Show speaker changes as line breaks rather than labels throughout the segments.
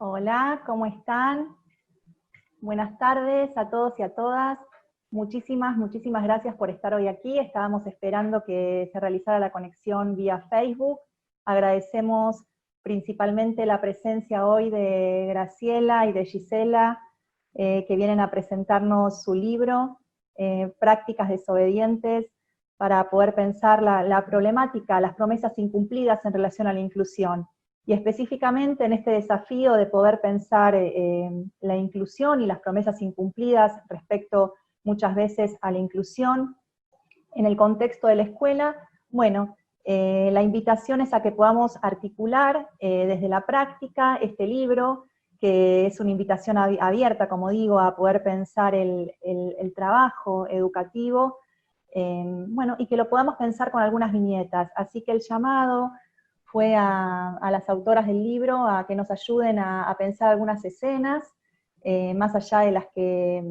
Hola, ¿cómo están? Buenas tardes a todos y a todas. Muchísimas gracias por estar hoy aquí. Estábamos esperando que se realizara la conexión vía Facebook. Agradecemos principalmente la presencia hoy de Graciela y de Gisela, que vienen a presentarnos su libro, Prácticas desobedientes, para poder pensar la problemática, las promesas incumplidas en relación a la inclusión. Y específicamente en este desafío de poder pensar la inclusión y las promesas incumplidas respecto muchas veces a la inclusión en el contexto de la escuela, bueno, la invitación es a que podamos articular desde la práctica este libro, que es una invitación abierta, como digo, a poder pensar el trabajo educativo, bueno, y que lo podamos pensar con algunas viñetas. Así que el llamado fue a las autoras del libro a que nos ayuden a pensar algunas escenas, más allá de las que,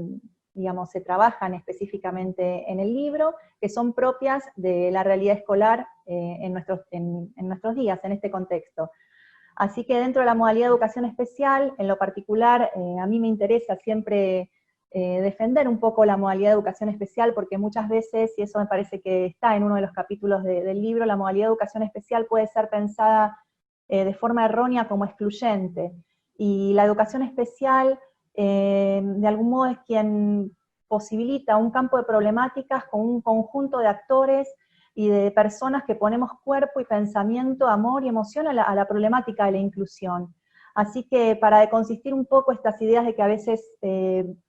digamos, se trabajan específicamente en el libro, que son propias de la realidad escolar en nuestros días, en este contexto. Así que dentro de la modalidad de educación especial, en lo particular, a mí me interesa siempre defender un poco la modalidad de educación especial, porque muchas veces, y eso me parece que está en uno de los capítulos del libro, la modalidad de educación especial puede ser pensada de forma errónea como excluyente, y la educación especial de algún modo es quien posibilita un campo de problemáticas con un conjunto de actores y de personas que ponemos cuerpo y pensamiento, amor y emoción a la problemática de la inclusión. Así que para deconsistir un poco estas ideas de que a veces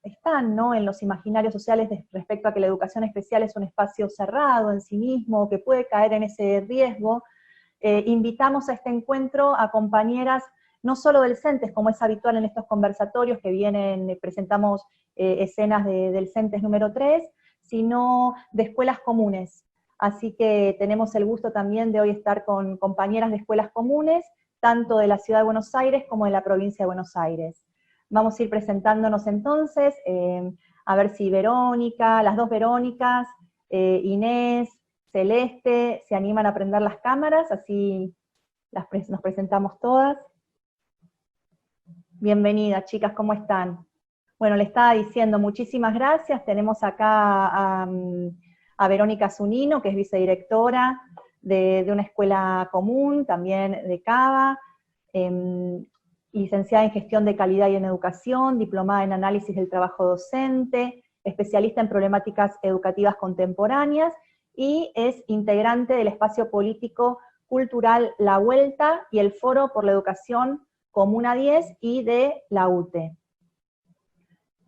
están, ¿no?, en los imaginarios sociales respecto a que la educación especial es un espacio cerrado en sí mismo, que puede caer en ese riesgo, invitamos a este encuentro a compañeras no solo del CENTES, como es habitual en estos conversatorios que vienen, presentamos escenas del CENTES número 3, sino de escuelas comunes. Así que tenemos el gusto también de hoy estar con compañeras de escuelas comunes, tanto de la Ciudad de Buenos Aires como de la provincia de Buenos Aires. Vamos a ir presentándonos entonces, a ver si Verónica, las dos Verónicas, Inés, Celeste, se animan a prender las cámaras, así nos presentamos todas. Bienvenidas, chicas, ¿cómo están? Bueno, le estaba diciendo, muchísimas gracias. Tenemos acá a Verónica Zunino, que es vicedirectora de una escuela común, también de Cava, licenciada en Gestión de Calidad y en Educación, diplomada en Análisis del Trabajo Docente, especialista en problemáticas educativas contemporáneas, y es integrante del espacio político cultural La Vuelta y el Foro por la Educación Comuna 10 y de la UTE.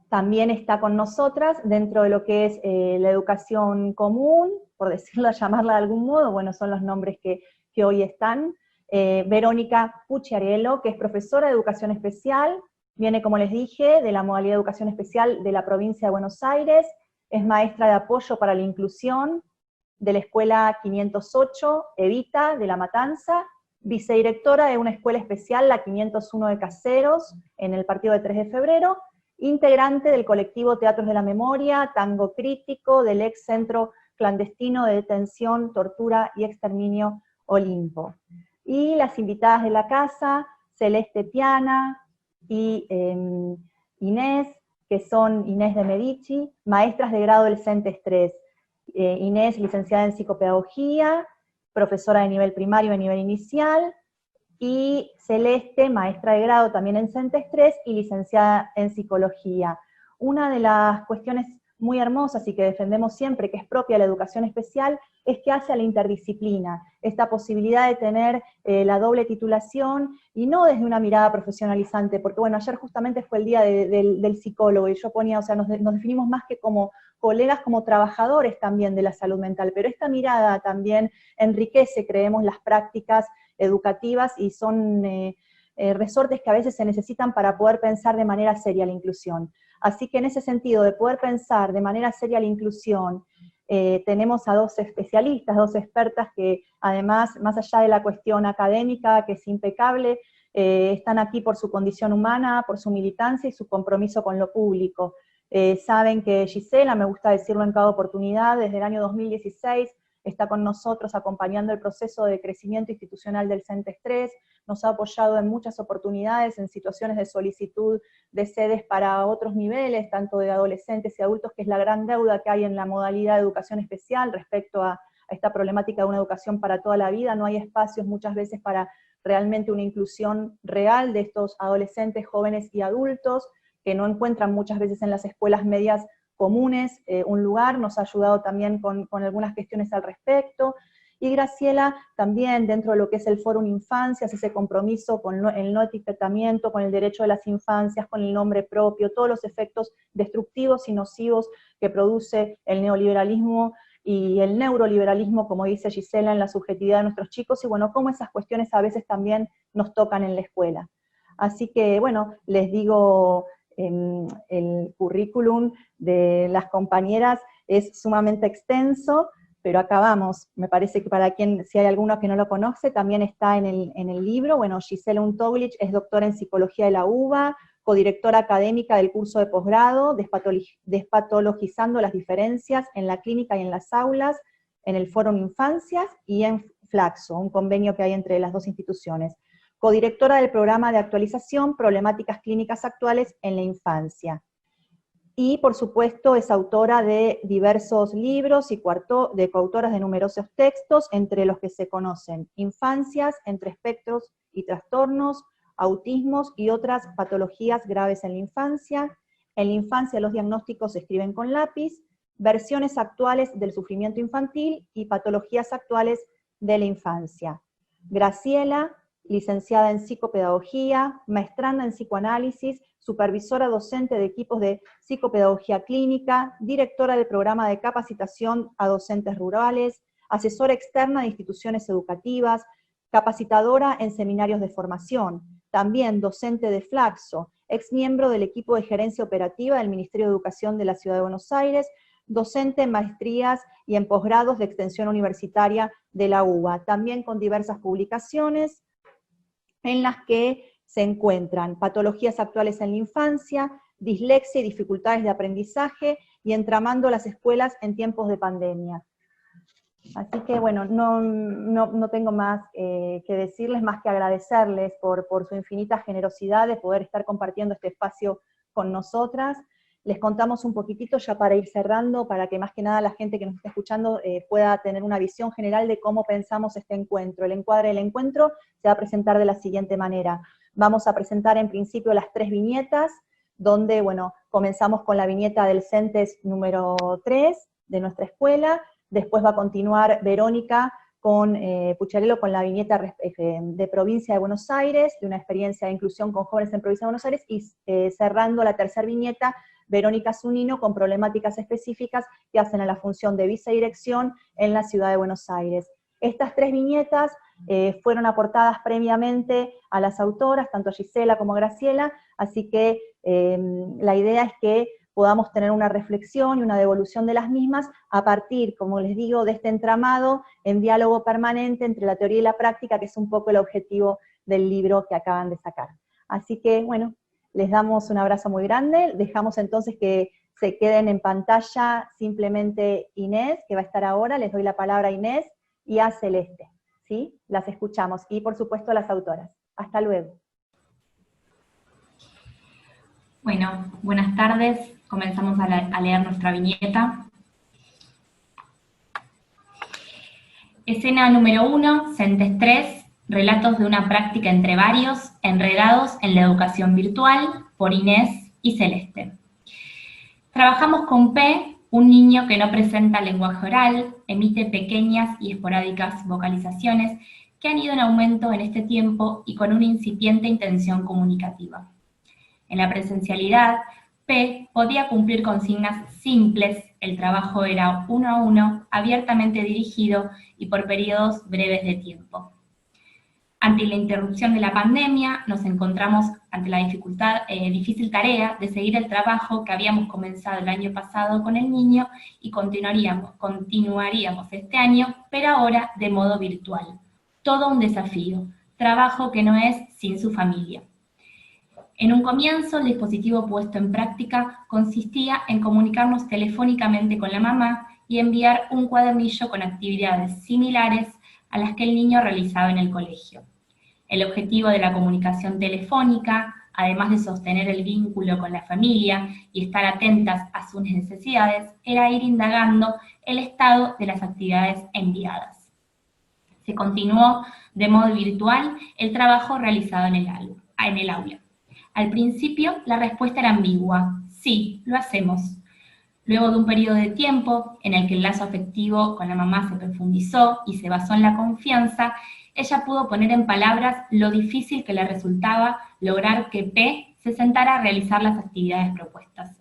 También está con nosotras dentro de lo que es la educación común, por decirlo, llamarla de algún modo, bueno, son los nombres que hoy están, Verónica Pucciarello, que es profesora de educación especial, viene, como les dije, de la modalidad de educación especial de la provincia de Buenos Aires, es maestra de apoyo para la inclusión de la escuela 508, Evita, de La Matanza, vicedirectora de una escuela especial, la 501 de Caseros, en el partido de 3 de febrero, integrante del colectivo Teatros de la Memoria, Tango Crítico, del ex Centro Clandestino de Detención, Tortura y Exterminio Olimpo. Y las invitadas de la casa, Celeste Piana y Inés, que son Inés de Medici, maestras de grado del CENTES 3. Inés, licenciada en psicopedagogía, profesora de nivel primario y nivel inicial, y Celeste, maestra de grado también en CENTES 3 y licenciada en psicología. Una de las cuestiones muy hermosas y que defendemos siempre, que es propia de la educación especial, es que hace a la interdisciplina, esta posibilidad de tener la doble titulación, y no desde una mirada profesionalizante, porque bueno, ayer justamente fue el día del psicólogo, y yo ponía, o sea, nos definimos más que como colegas, como trabajadores también de la salud mental, pero esta mirada también enriquece, creemos, las prácticas educativas, y son resortes que a veces se necesitan para poder pensar de manera seria la inclusión. Así que en ese sentido, de poder pensar de manera seria la inclusión, tenemos a dos especialistas, dos expertas que además, más allá de la cuestión académica, que es impecable, están aquí por su condición humana, por su militancia y su compromiso con lo público. Saben que Gisela, me gusta decirlo en cada oportunidad, desde el año 2016, está con nosotros acompañando el proceso de crecimiento institucional del CENTES 3, nos ha apoyado en muchas oportunidades, en situaciones de solicitud de sedes para otros niveles, tanto de adolescentes y adultos, que es la gran deuda que hay en la modalidad de educación especial respecto a esta problemática de una educación para toda la vida. No hay espacios muchas veces para realmente una inclusión real de estos adolescentes, jóvenes y adultos, que no encuentran muchas veces en las escuelas medias comunes un lugar. Nos ha ayudado también con algunas cuestiones al respecto. Y Graciela también, dentro de lo que es el Fórum Infancias, ese compromiso con el no etiquetamiento, con el derecho de las infancias, con el nombre propio, todos los efectos destructivos y nocivos que produce el neoliberalismo y el neuroliberalismo, como dice Gisela, en la subjetividad de nuestros chicos, y bueno, cómo esas cuestiones a veces también nos tocan en la escuela. Así que, bueno, les digo, el currículum de las compañeras es sumamente extenso, pero acá vamos. Me parece que para quien, si hay alguno que no lo conoce, también está en el libro. Bueno, Gisela Untoglich es doctora en Psicología de la UBA, codirectora académica del curso de posgrado, Despatologizando las diferencias en la clínica y en las aulas, en el Fórum Infancias y en Flaxo, un convenio que hay entre las dos instituciones. Codirectora del programa de actualización Problemáticas Clínicas Actuales en la Infancia. Y, por supuesto, es autora de diversos libros y coautoras de numerosos textos, entre los que se conocen Infancias, entre espectros y trastornos, autismos y otras patologías graves en la infancia los diagnósticos se escriben con lápiz, versiones actuales del sufrimiento infantil y patologías actuales de la infancia. Graciela, licenciada en psicopedagogía, maestranda en psicoanálisis, supervisora docente de equipos de psicopedagogía clínica, directora del programa de capacitación a docentes rurales, asesora externa de instituciones educativas, capacitadora en seminarios de formación, también docente de Flaxo, ex miembro del equipo de gerencia operativa del Ministerio de Educación de la Ciudad de Buenos Aires, docente en maestrías y en posgrados de extensión universitaria de la UBA, también con diversas publicaciones en las que se encuentran patologías actuales en la infancia, dislexia y dificultades de aprendizaje, y entramando las escuelas en tiempos de pandemia. Así que bueno, no tengo más que decirles, más que agradecerles por su infinita generosidad de poder estar compartiendo este espacio con nosotras. Les contamos un poquitito ya para ir cerrando, para que más que nada la gente que nos está escuchando pueda tener una visión general de cómo pensamos este encuentro. El encuadre del encuentro se va a presentar de la siguiente manera. Vamos a presentar en principio las 3 viñetas, donde, bueno, comenzamos con la viñeta del CENTES número 3 de nuestra escuela. Después va a continuar Verónica con Pucharello con la viñeta de Provincia de Buenos Aires, de una experiencia de inclusión con jóvenes en Provincia de Buenos Aires, y cerrando la tercera viñeta, Verónica Zunino con problemáticas específicas que hacen a la función de vicedirección en la Ciudad de Buenos Aires. Estas 3 viñetas fueron aportadas previamente a las autoras, tanto a Gisela como a Graciela, así que la idea es que podamos tener una reflexión y una devolución de las mismas a partir, como les digo, de este entramado en diálogo permanente entre la teoría y la práctica, que es un poco el objetivo del libro que acaban de sacar. Así que, bueno, les damos un abrazo muy grande, dejamos entonces que se queden en pantalla simplemente Inés, que va a estar ahora, les doy la palabra a Inés, y a Celeste, ¿sí? Las escuchamos, y por supuesto a las autoras. Hasta luego.
Bueno, buenas tardes. Comenzamos a leer nuestra viñeta. Escena número 1, CENTES 3, relatos de una práctica entre varios, enredados en la educación virtual, por Inés y Celeste. Trabajamos con P, un niño que no presenta lenguaje oral, emite pequeñas y esporádicas vocalizaciones que han ido en aumento en este tiempo y con una incipiente intención comunicativa. En la presencialidad, P podía cumplir consignas simples, el trabajo era 1 a 1, abiertamente dirigido y por periodos breves de tiempo. Ante la interrupción de la pandemia, nos encontramos ante la difícil tarea de seguir el trabajo que habíamos comenzado el año pasado con el niño y continuaríamos este año, pero ahora de modo virtual. Todo un desafío, trabajo que no es sin su familia. En un comienzo, el dispositivo puesto en práctica consistía en comunicarnos telefónicamente con la mamá y enviar un cuadernillo con actividades similares a las que el niño realizaba en el colegio. El objetivo de la comunicación telefónica, además de sostener el vínculo con la familia y estar atentas a sus necesidades, era ir indagando el estado de las actividades enviadas. Se continuó de modo virtual el trabajo realizado en el aula. Al principio la respuesta era ambigua: sí, lo hacemos. Luego de un periodo de tiempo en el que el lazo afectivo con la mamá se profundizó y se basó en la confianza, ella pudo poner en palabras lo difícil que le resultaba lograr que P se sentara a realizar las actividades propuestas.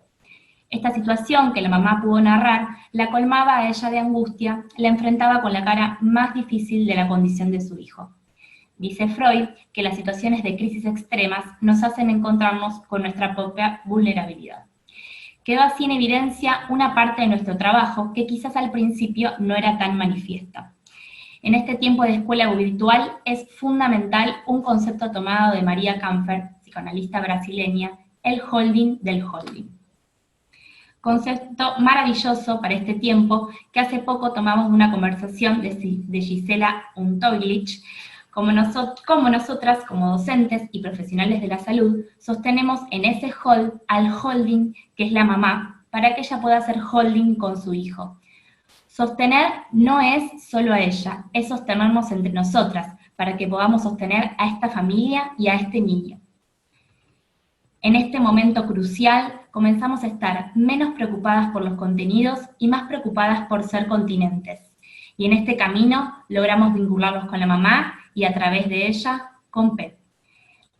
Esta situación que la mamá pudo narrar la colmaba a ella de angustia, la enfrentaba con la cara más difícil de la condición de su hijo. Dice Freud que las situaciones de crisis extremas nos hacen encontrarnos con nuestra propia vulnerabilidad. Quedó así en evidencia una parte de nuestro trabajo que quizás al principio no era tan manifiesta. En este tiempo de escuela virtual es fundamental un concepto tomado de María Kampfer, psicoanalista brasileña, el holding del holding. Concepto maravilloso para este tiempo que hace poco tomamos de una conversación de Gisela Untoilich. Como nosotras, como docentes y profesionales de la salud, sostenemos en ese hold al holding, que es la mamá, para que ella pueda hacer holding con su hijo. Sostener no es solo a ella, es sostenernos entre nosotras, para que podamos sostener a esta familia y a este niño. En este momento crucial, comenzamos a estar menos preocupadas por los contenidos y más preocupadas por ser continentes. Y en este camino logramos vincularlos con la mamá y a través de ella con P.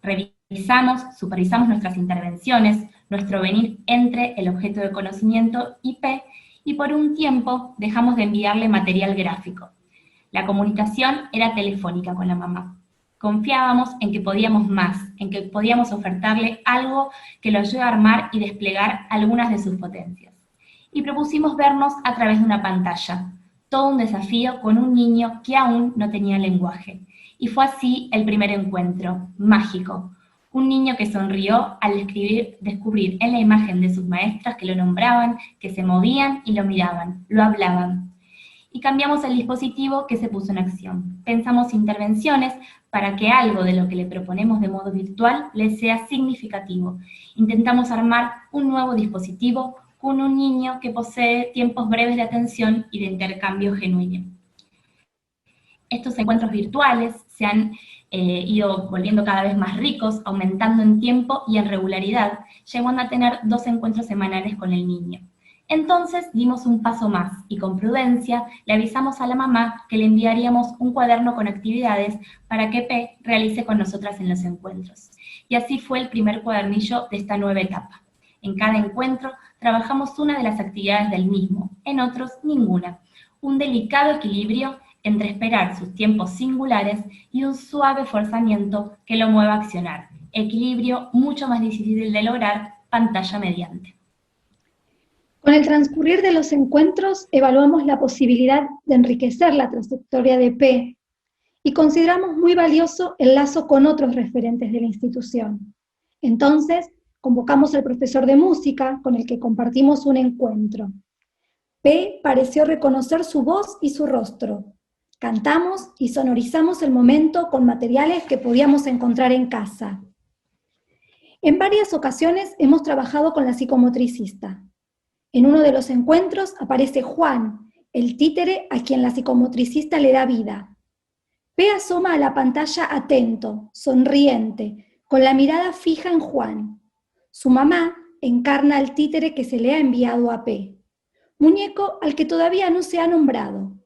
Revisamos, supervisamos nuestras intervenciones, nuestro venir entre el objeto de conocimiento y P, y por un tiempo dejamos de enviarle material gráfico. La comunicación era telefónica con la mamá. Confiábamos en que podíamos más, en que podíamos ofertarle algo que lo ayude a armar y desplegar algunas de sus potencias. Y propusimos vernos a través de una pantalla, todo un desafío con un niño que aún no tenía lenguaje. Y fue así el primer encuentro, mágico. Un niño que sonrió al descubrir en la imagen de sus maestras que lo nombraban, que se movían y lo miraban, lo hablaban. Y cambiamos el dispositivo que se puso en acción. Pensamos intervenciones para que algo de lo que le proponemos de modo virtual le sea significativo. Intentamos armar un nuevo dispositivo con un niño que posee tiempos breves de atención y de intercambio genuino. Estos encuentros virtuales se han ido volviendo cada vez más ricos, aumentando en tiempo y en regularidad, llegando a tener 2 encuentros semanales con el niño. Entonces dimos un paso más y con prudencia le avisamos a la mamá que le enviaríamos un cuaderno con actividades para que P realice con nosotras en los encuentros. Y así fue el primer cuadernillo de esta nueva etapa. En cada encuentro trabajamos una de las actividades del mismo, en otros ninguna. Un delicado equilibrio entre esperar sus tiempos singulares y un suave forzamiento que lo mueva a accionar. Equilibrio mucho más difícil de lograr pantalla mediante.
Con el transcurrir de los encuentros, evaluamos la posibilidad de enriquecer la trayectoria de P y consideramos muy valioso el lazo con otros referentes de la institución. Entonces, convocamos al profesor de música con el que compartimos un encuentro. P pareció reconocer su voz y su rostro. Cantamos y sonorizamos el momento con materiales que podíamos encontrar en casa. En varias ocasiones hemos trabajado con la psicomotricista. En uno de los encuentros aparece Juan, el títere a quien la psicomotricista le da vida. P asoma a la pantalla atento, sonriente, con la mirada fija en Juan. Su mamá encarna al títere que se le ha enviado a P, muñeco al que todavía no se ha nombrado.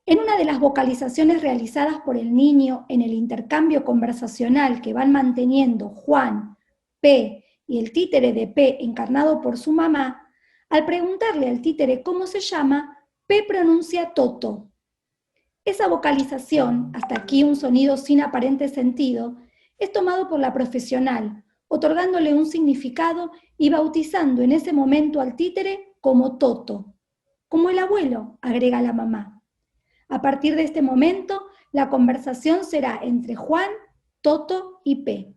En una de las vocalizaciones realizadas por el niño en el intercambio conversacional que van manteniendo Juan, P y el títere de P encarnado por su mamá, al preguntarle al títere cómo se llama, P pronuncia Toto. Esa vocalización, hasta aquí un sonido sin aparente sentido, es tomado por la profesional, otorgándole un significado y bautizando en ese momento al títere como Toto. Como el abuelo, agrega la mamá. A partir de este momento, la conversación será entre Juan, Toto y P.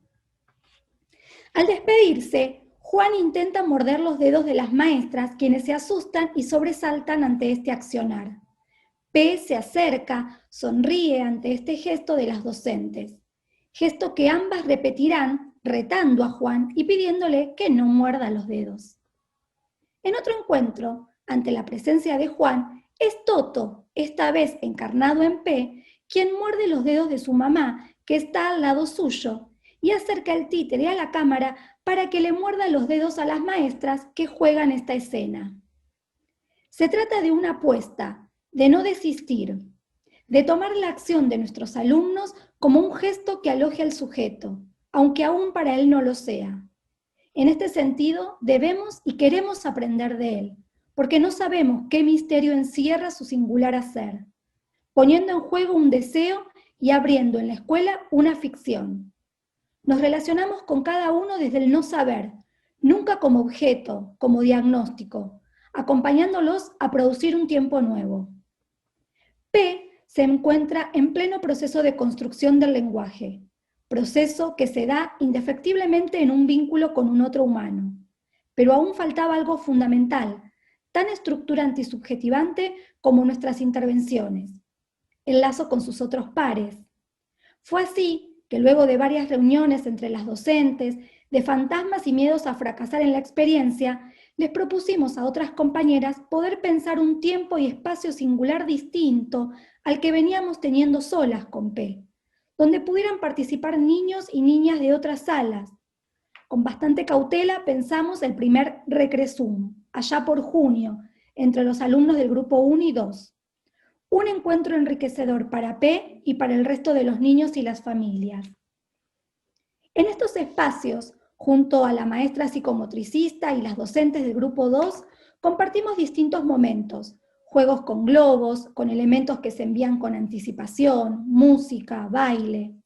Al despedirse, Juan intenta morder los dedos de las maestras, quienes se asustan y sobresaltan ante este accionar. P se acerca, sonríe ante este gesto de las docentes, gesto que ambas repetirán retando a Juan y pidiéndole que no muerda los dedos. En otro encuentro, ante la presencia de Juan, es Toto, esta vez encarnado en P, quien muerde los dedos de su mamá, que está al lado suyo, y acerca el títere a la cámara para que le muerda los dedos a las maestras que juegan esta escena. Se trata de una apuesta, de no desistir, de tomar la acción de nuestros alumnos como un gesto que aloje al sujeto, aunque aún para él no lo sea. En este sentido, debemos y queremos aprender de él, porque no sabemos qué misterio encierra su singular hacer, poniendo en juego un deseo y abriendo en la escuela una ficción. Nos relacionamos con cada uno desde el no saber, nunca como objeto, como diagnóstico, acompañándolos a producir un tiempo nuevo. P se encuentra en pleno proceso de construcción del lenguaje, proceso que se da indefectiblemente en un vínculo con un otro humano. Pero aún faltaba algo fundamental, tan estructurante y subjetivante como nuestras intervenciones, el lazo con sus otros pares. Fue así que luego de varias reuniones entre las docentes, de fantasmas y miedos a fracasar en la experiencia, les propusimos a otras compañeras poder pensar un tiempo y espacio singular distinto al que veníamos teniendo solas con P, donde pudieran participar niños y niñas de otras salas. Con bastante cautela pensamos el primer Recresum, allá por junio, entre los alumnos del grupo 1 y 2. Un encuentro enriquecedor para P y para el resto de los niños y las familias. En estos espacios, junto a la maestra psicomotricista y las docentes del grupo 2, compartimos distintos momentos, juegos con globos, con elementos que se envían con anticipación, música, baile.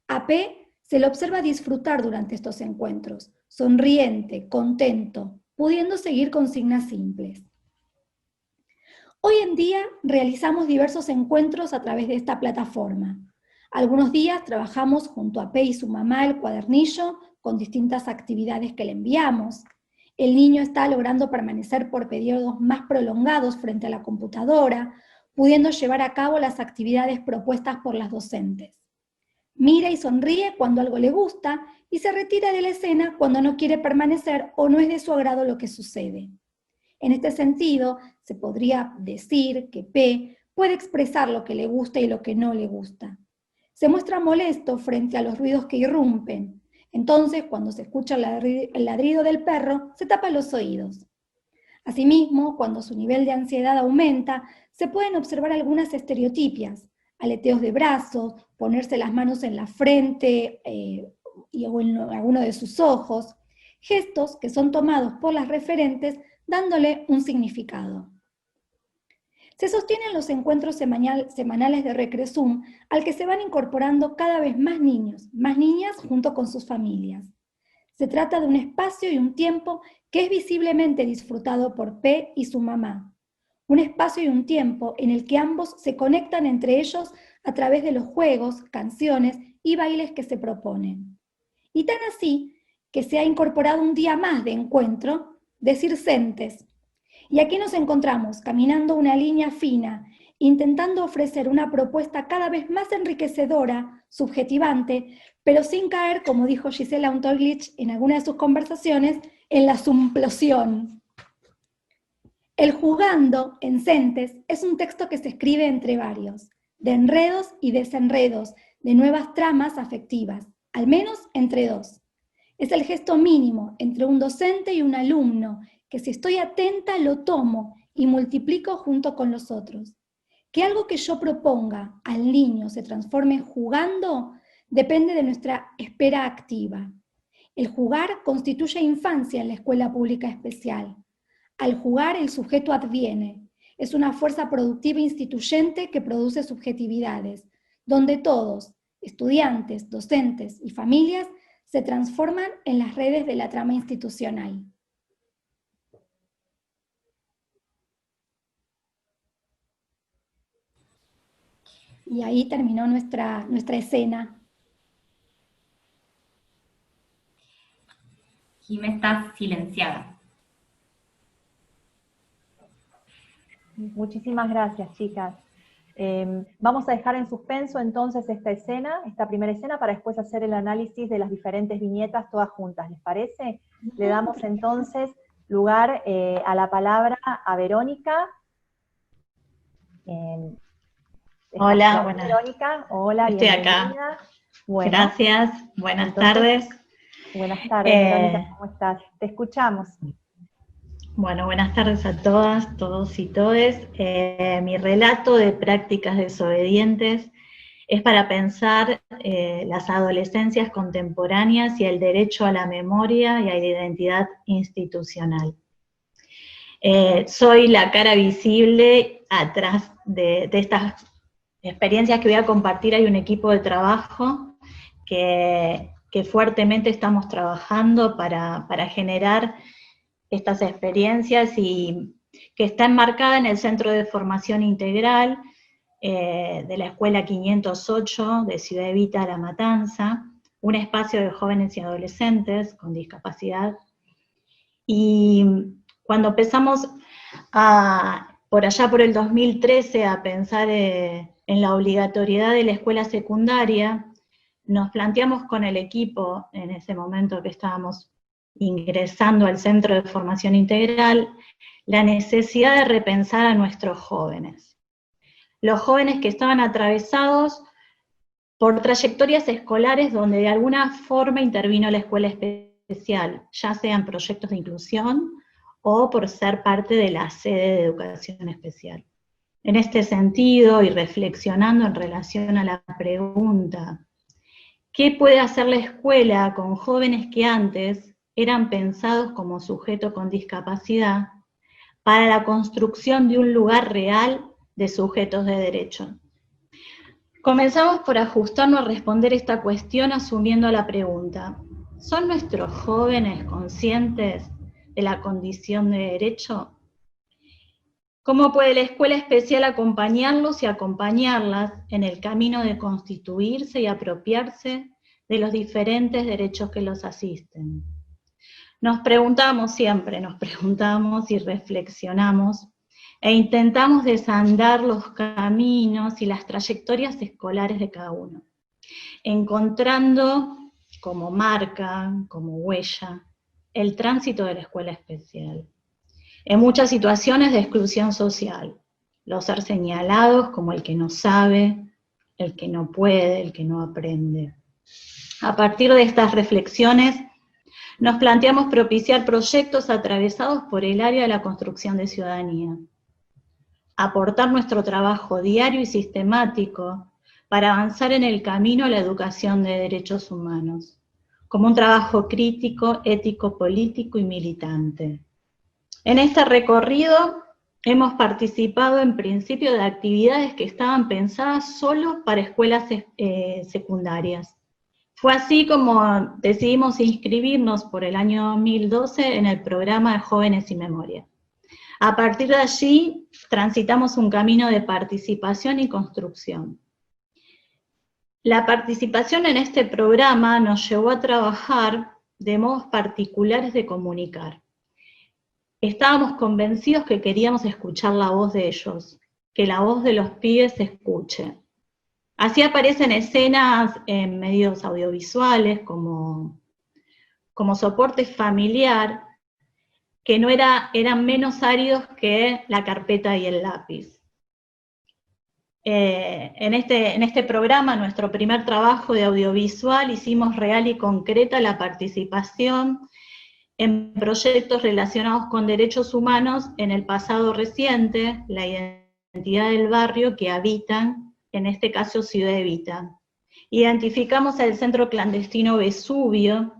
A P se le observa disfrutar durante estos encuentros, sonriente, contento, pudiendo seguir consignas simples. Hoy en día realizamos diversos encuentros a través de esta plataforma. Algunos días trabajamos junto a P y su mamá el cuadernillo con distintas actividades que le enviamos. El niño está logrando permanecer por periodos más prolongados frente a la computadora, pudiendo llevar a cabo las actividades propuestas por las docentes. Mira y sonríe cuando algo le gusta y se retira de la escena cuando no quiere permanecer o no es de su agrado lo que sucede. En este sentido, se podría decir que P puede expresar lo que le gusta y lo que no le gusta. Se muestra molesto frente a los ruidos que irrumpen. Entonces, cuando se escucha el ladrido del perro, se tapa los oídos. Asimismo, cuando su nivel de ansiedad aumenta, se pueden observar algunas estereotipias, aleteos de brazos, ponerse las manos en la frente o en alguno de sus ojos, gestos que son tomados por las referentes dándole un significado. Se sostienen los encuentros semanales de Recresum, al que se van incorporando cada vez más niños, más niñas junto con sus familias. Se trata de un espacio y un tiempo que es visiblemente disfrutado por P y su mamá. Un espacio y un tiempo en el que ambos se conectan entre ellos a través de los juegos, canciones y bailes que se proponen. Y tan así que se ha incorporado un día más de encuentro de circentes. Y aquí nos encontramos caminando una línea fina, intentando ofrecer una propuesta cada vez más enriquecedora, subjetivante, pero sin caer, como dijo Gisela Untoglich en alguna de sus conversaciones, en la sumplosión. El Jugando, en Centes, es un texto que se escribe entre varios, de enredos y desenredos, de nuevas tramas afectivas, al menos entre dos. Es el gesto mínimo entre un docente y un alumno, que si estoy atenta lo tomo y multiplico junto con los otros. Que algo que yo proponga al niño se transforme jugando depende de nuestra espera activa. El jugar constituye infancia en la escuela pública especial. Al jugar el sujeto adviene. Es una fuerza productiva instituyente que produce subjetividades, donde todos, estudiantes, docentes y familias, se transforman en las redes de la trama institucional. Y ahí terminó nuestra escena.
Jimé, estás silenciada.
Muchísimas gracias, chicas. Vamos a dejar en suspenso entonces esta primera escena, para después hacer el análisis de las diferentes viñetas todas juntas, ¿les parece? Le damos entonces lugar a la palabra a Verónica.
Hola, buenas.
Verónica, hola,
estoy
bienvenida.
Acá.
Bueno,
gracias, buenas tardes.
Buenas tardes, Verónica, ¿cómo estás? Te escuchamos.
Bueno, buenas tardes a todas, todos y todes. Mi relato de prácticas desobedientes es para pensar las adolescencias contemporáneas y el derecho a la memoria y a la identidad institucional. Soy la cara visible atrás de estas experiencias que voy a compartir. Hay un equipo de trabajo que fuertemente estamos trabajando para generar estas experiencias, y que está enmarcada en el Centro de Formación Integral de la Escuela 508 de Ciudad Evita, La Matanza, un espacio de jóvenes y adolescentes con discapacidad. Y cuando empezamos por allá por el 2013 a pensar en la obligatoriedad de la escuela secundaria, nos planteamos con el equipo, en ese momento que estábamos ingresando al Centro de Formación Integral, la necesidad de repensar a nuestros jóvenes. Los jóvenes que estaban atravesados por trayectorias escolares donde de alguna forma intervino la escuela especial, ya sean proyectos de inclusión o por ser parte de la sede de educación especial. En este sentido, y reflexionando en relación a la pregunta, ¿qué puede hacer la escuela con jóvenes que antes eran pensados como sujeto con discapacidad para la construcción de un lugar real de sujetos de derecho? Comenzamos por ajustarnos a responder esta cuestión asumiendo la pregunta: ¿son nuestros jóvenes conscientes de la condición de derecho? ¿Cómo puede la escuela especial acompañarlos y acompañarlas en el camino de constituirse y apropiarse de los diferentes derechos que los asisten? Nos preguntamos siempre, nos preguntamos y reflexionamos, e intentamos desandar los caminos y las trayectorias escolares de cada uno, encontrando como marca, como huella, el tránsito de la escuela especial. En muchas situaciones de exclusión social, los ser señalados como el que no sabe, el que no puede, el que no aprende. A partir de estas reflexiones, nos planteamos propiciar proyectos atravesados por el área de la construcción de ciudadanía, aportar nuestro trabajo diario y sistemático para avanzar en el camino a la educación de derechos humanos, como un trabajo crítico, ético, político y militante. En este recorrido hemos participado en principio de actividades que estaban pensadas solo para escuelas secundarias. Fue así como decidimos inscribirnos por el año 2012 en el programa de Jóvenes y Memoria. A partir de allí transitamos un camino de participación y construcción. La participación en este programa nos llevó a trabajar de modos particulares de comunicar. Estábamos convencidos que queríamos escuchar la voz de ellos, que la voz de los pibes se escuche. Así aparecen escenas en medios audiovisuales como soporte familiar, que eran menos áridos que la carpeta y el lápiz. En este programa, nuestro primer trabajo de audiovisual, hicimos real y concreta la participación en proyectos relacionados con derechos humanos en el pasado reciente, la identidad del barrio que habitan, en este caso Ciudad Evita. Identificamos el centro clandestino Vesubio,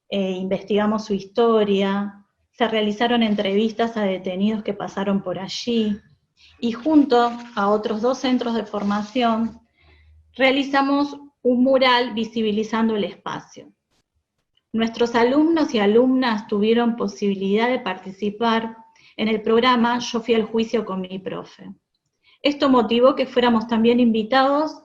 investigamos su historia, se realizaron entrevistas a detenidos que pasaron por allí, y junto a otros 2 centros de formación, realizamos un mural visibilizando el espacio. Nuestros alumnos y alumnas tuvieron posibilidad de participar en el programa Yo fui al juicio con mi profe. Esto motivó que fuéramos también invitados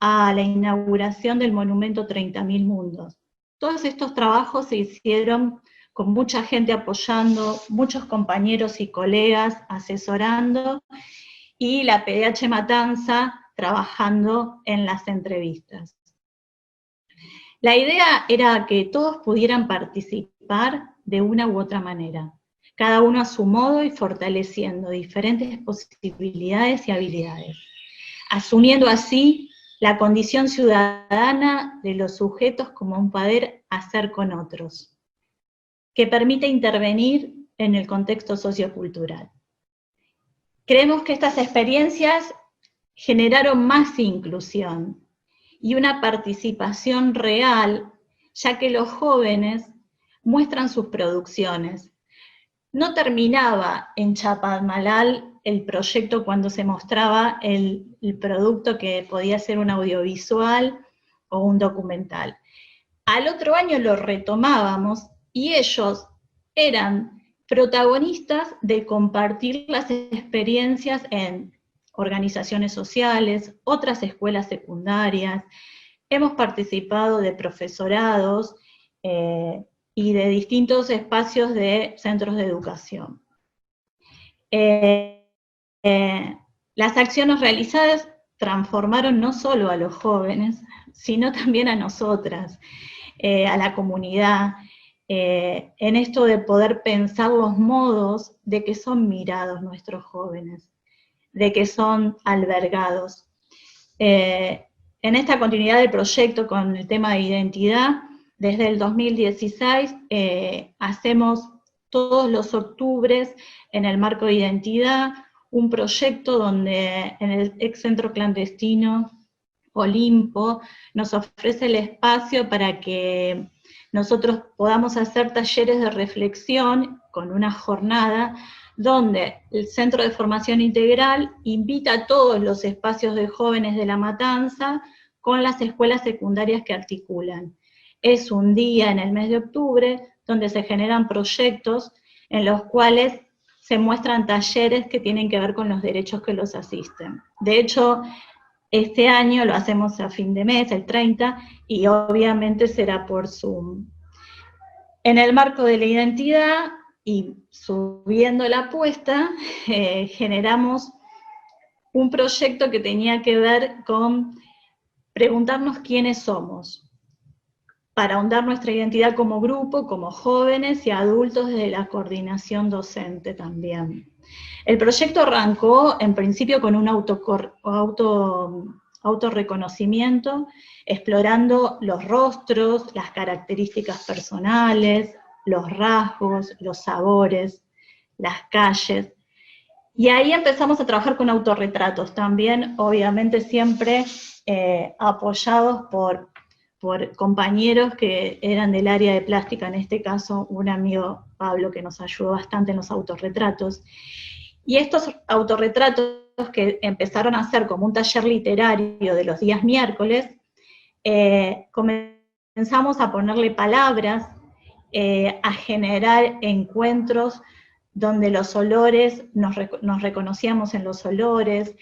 a la inauguración del monumento 30.000 Mundos. Todos estos trabajos se hicieron con mucha gente apoyando, muchos compañeros y colegas asesorando, y la PDH Matanza trabajando en las entrevistas. La idea era que todos pudieran participar de una u otra manera, cada uno a su modo y fortaleciendo diferentes posibilidades y habilidades, asumiendo así la condición ciudadana de los sujetos como un poder hacer con otros, que permite intervenir en el contexto sociocultural. Creemos que estas experiencias generaron más inclusión y una participación real, ya que los jóvenes muestran sus producciones. No terminaba en Chapadmalal el proyecto cuando se mostraba el producto que podía ser un audiovisual o un documental. Al otro año lo retomábamos y ellos eran protagonistas de compartir las experiencias en organizaciones sociales, otras escuelas secundarias. Hemos participado de profesorados y de distintos espacios de centros de educación. Las acciones realizadas transformaron no solo a los jóvenes, sino también a nosotras, a la comunidad, en esto de poder pensar los modos de que son mirados nuestros jóvenes, de que son albergados. En esta continuidad del proyecto con el tema de identidad, desde el 2016 hacemos todos los octubres, en el marco de identidad, un proyecto donde en el ex centro clandestino Olimpo nos ofrece el espacio para que nosotros podamos hacer talleres de reflexión con una jornada donde el Centro de Formación Integral invita a todos los espacios de jóvenes de La Matanza con las escuelas secundarias que articulan. Es un día en el mes de octubre donde se generan proyectos en los cuales se muestran talleres que tienen que ver con los derechos que los asisten. De hecho, este año lo hacemos a fin de mes, el 30, y obviamente será por Zoom. En el marco de la identidad, y subiendo la apuesta, generamos un proyecto que tenía que ver con preguntarnos quiénes somos, para ahondar nuestra identidad como grupo, como jóvenes y adultos desde la coordinación docente también. El proyecto arrancó en principio con un autorreconocimiento, explorando los rostros, las características personales, los rasgos, los sabores, las calles. Y ahí empezamos a trabajar con autorretratos también, obviamente siempre apoyados por compañeros que eran del área de plástica, en este caso un amigo Pablo que nos ayudó bastante en los autorretratos. Y estos autorretratos que empezaron a hacer como un taller literario de los días miércoles, comenzamos a ponerle palabras, a generar encuentros donde los olores, nos reconocíamos en los olores,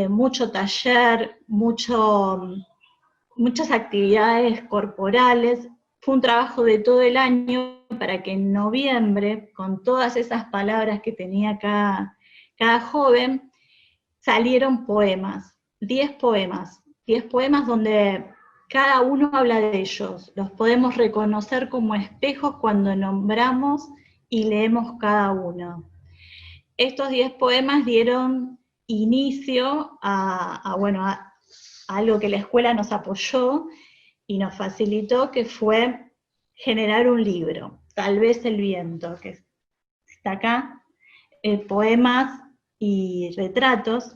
mucho taller, muchas actividades corporales. Fue un trabajo de todo el año para que en noviembre, con todas esas palabras que tenía cada joven, salieron poemas, 10 poemas donde cada uno habla de ellos. Los podemos reconocer como espejos cuando nombramos y leemos cada uno. Estos 10 poemas dieron inicio a algo que la escuela nos apoyó y nos facilitó, que fue generar un libro, Tal vez el viento, que está acá, poemas y retratos,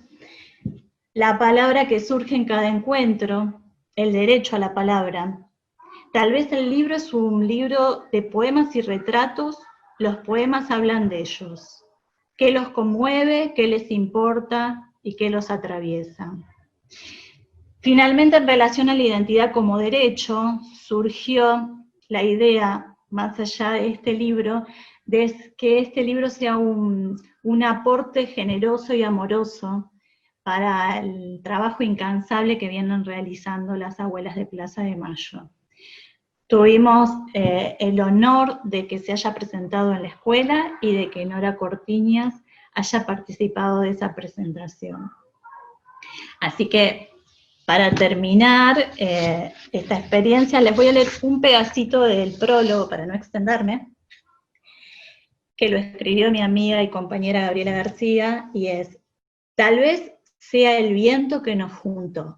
la palabra que surge en cada encuentro, el derecho a la palabra. Tal vez el libro es un libro de poemas y retratos, los poemas hablan de ellos. ¿Qué los conmueve, qué les importa y qué los atraviesa? Finalmente, en relación a la identidad como derecho, surgió la idea, más allá de este libro, de que este libro sea un aporte generoso y amoroso para el trabajo incansable que vienen realizando las abuelas de Plaza de Mayo. tuvimos el honor de que se haya presentado en la escuela y de que Nora Cortiñas haya participado de esa presentación. Así que, para terminar esta experiencia, les voy a leer un pedacito del prólogo para no extenderme, que lo escribió mi amiga y compañera Gabriela García, y es: tal vez sea el viento que nos juntó,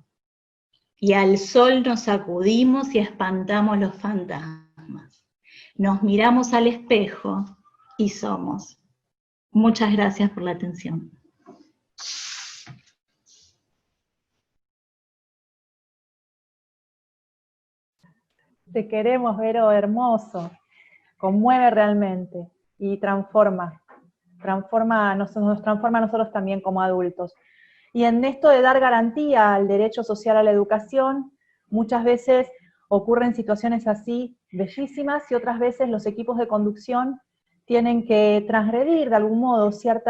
y al sol nos sacudimos y espantamos los fantasmas. Nos miramos al espejo y somos. Muchas gracias por la atención.
Te queremos, Vero, hermoso. Conmueve realmente y transforma. Nos transforma a nosotros también como adultos. Y en esto de dar garantía al derecho social a la educación, muchas veces ocurren situaciones así bellísimas y otras veces los equipos de conducción tienen que transgredir de algún modo hacer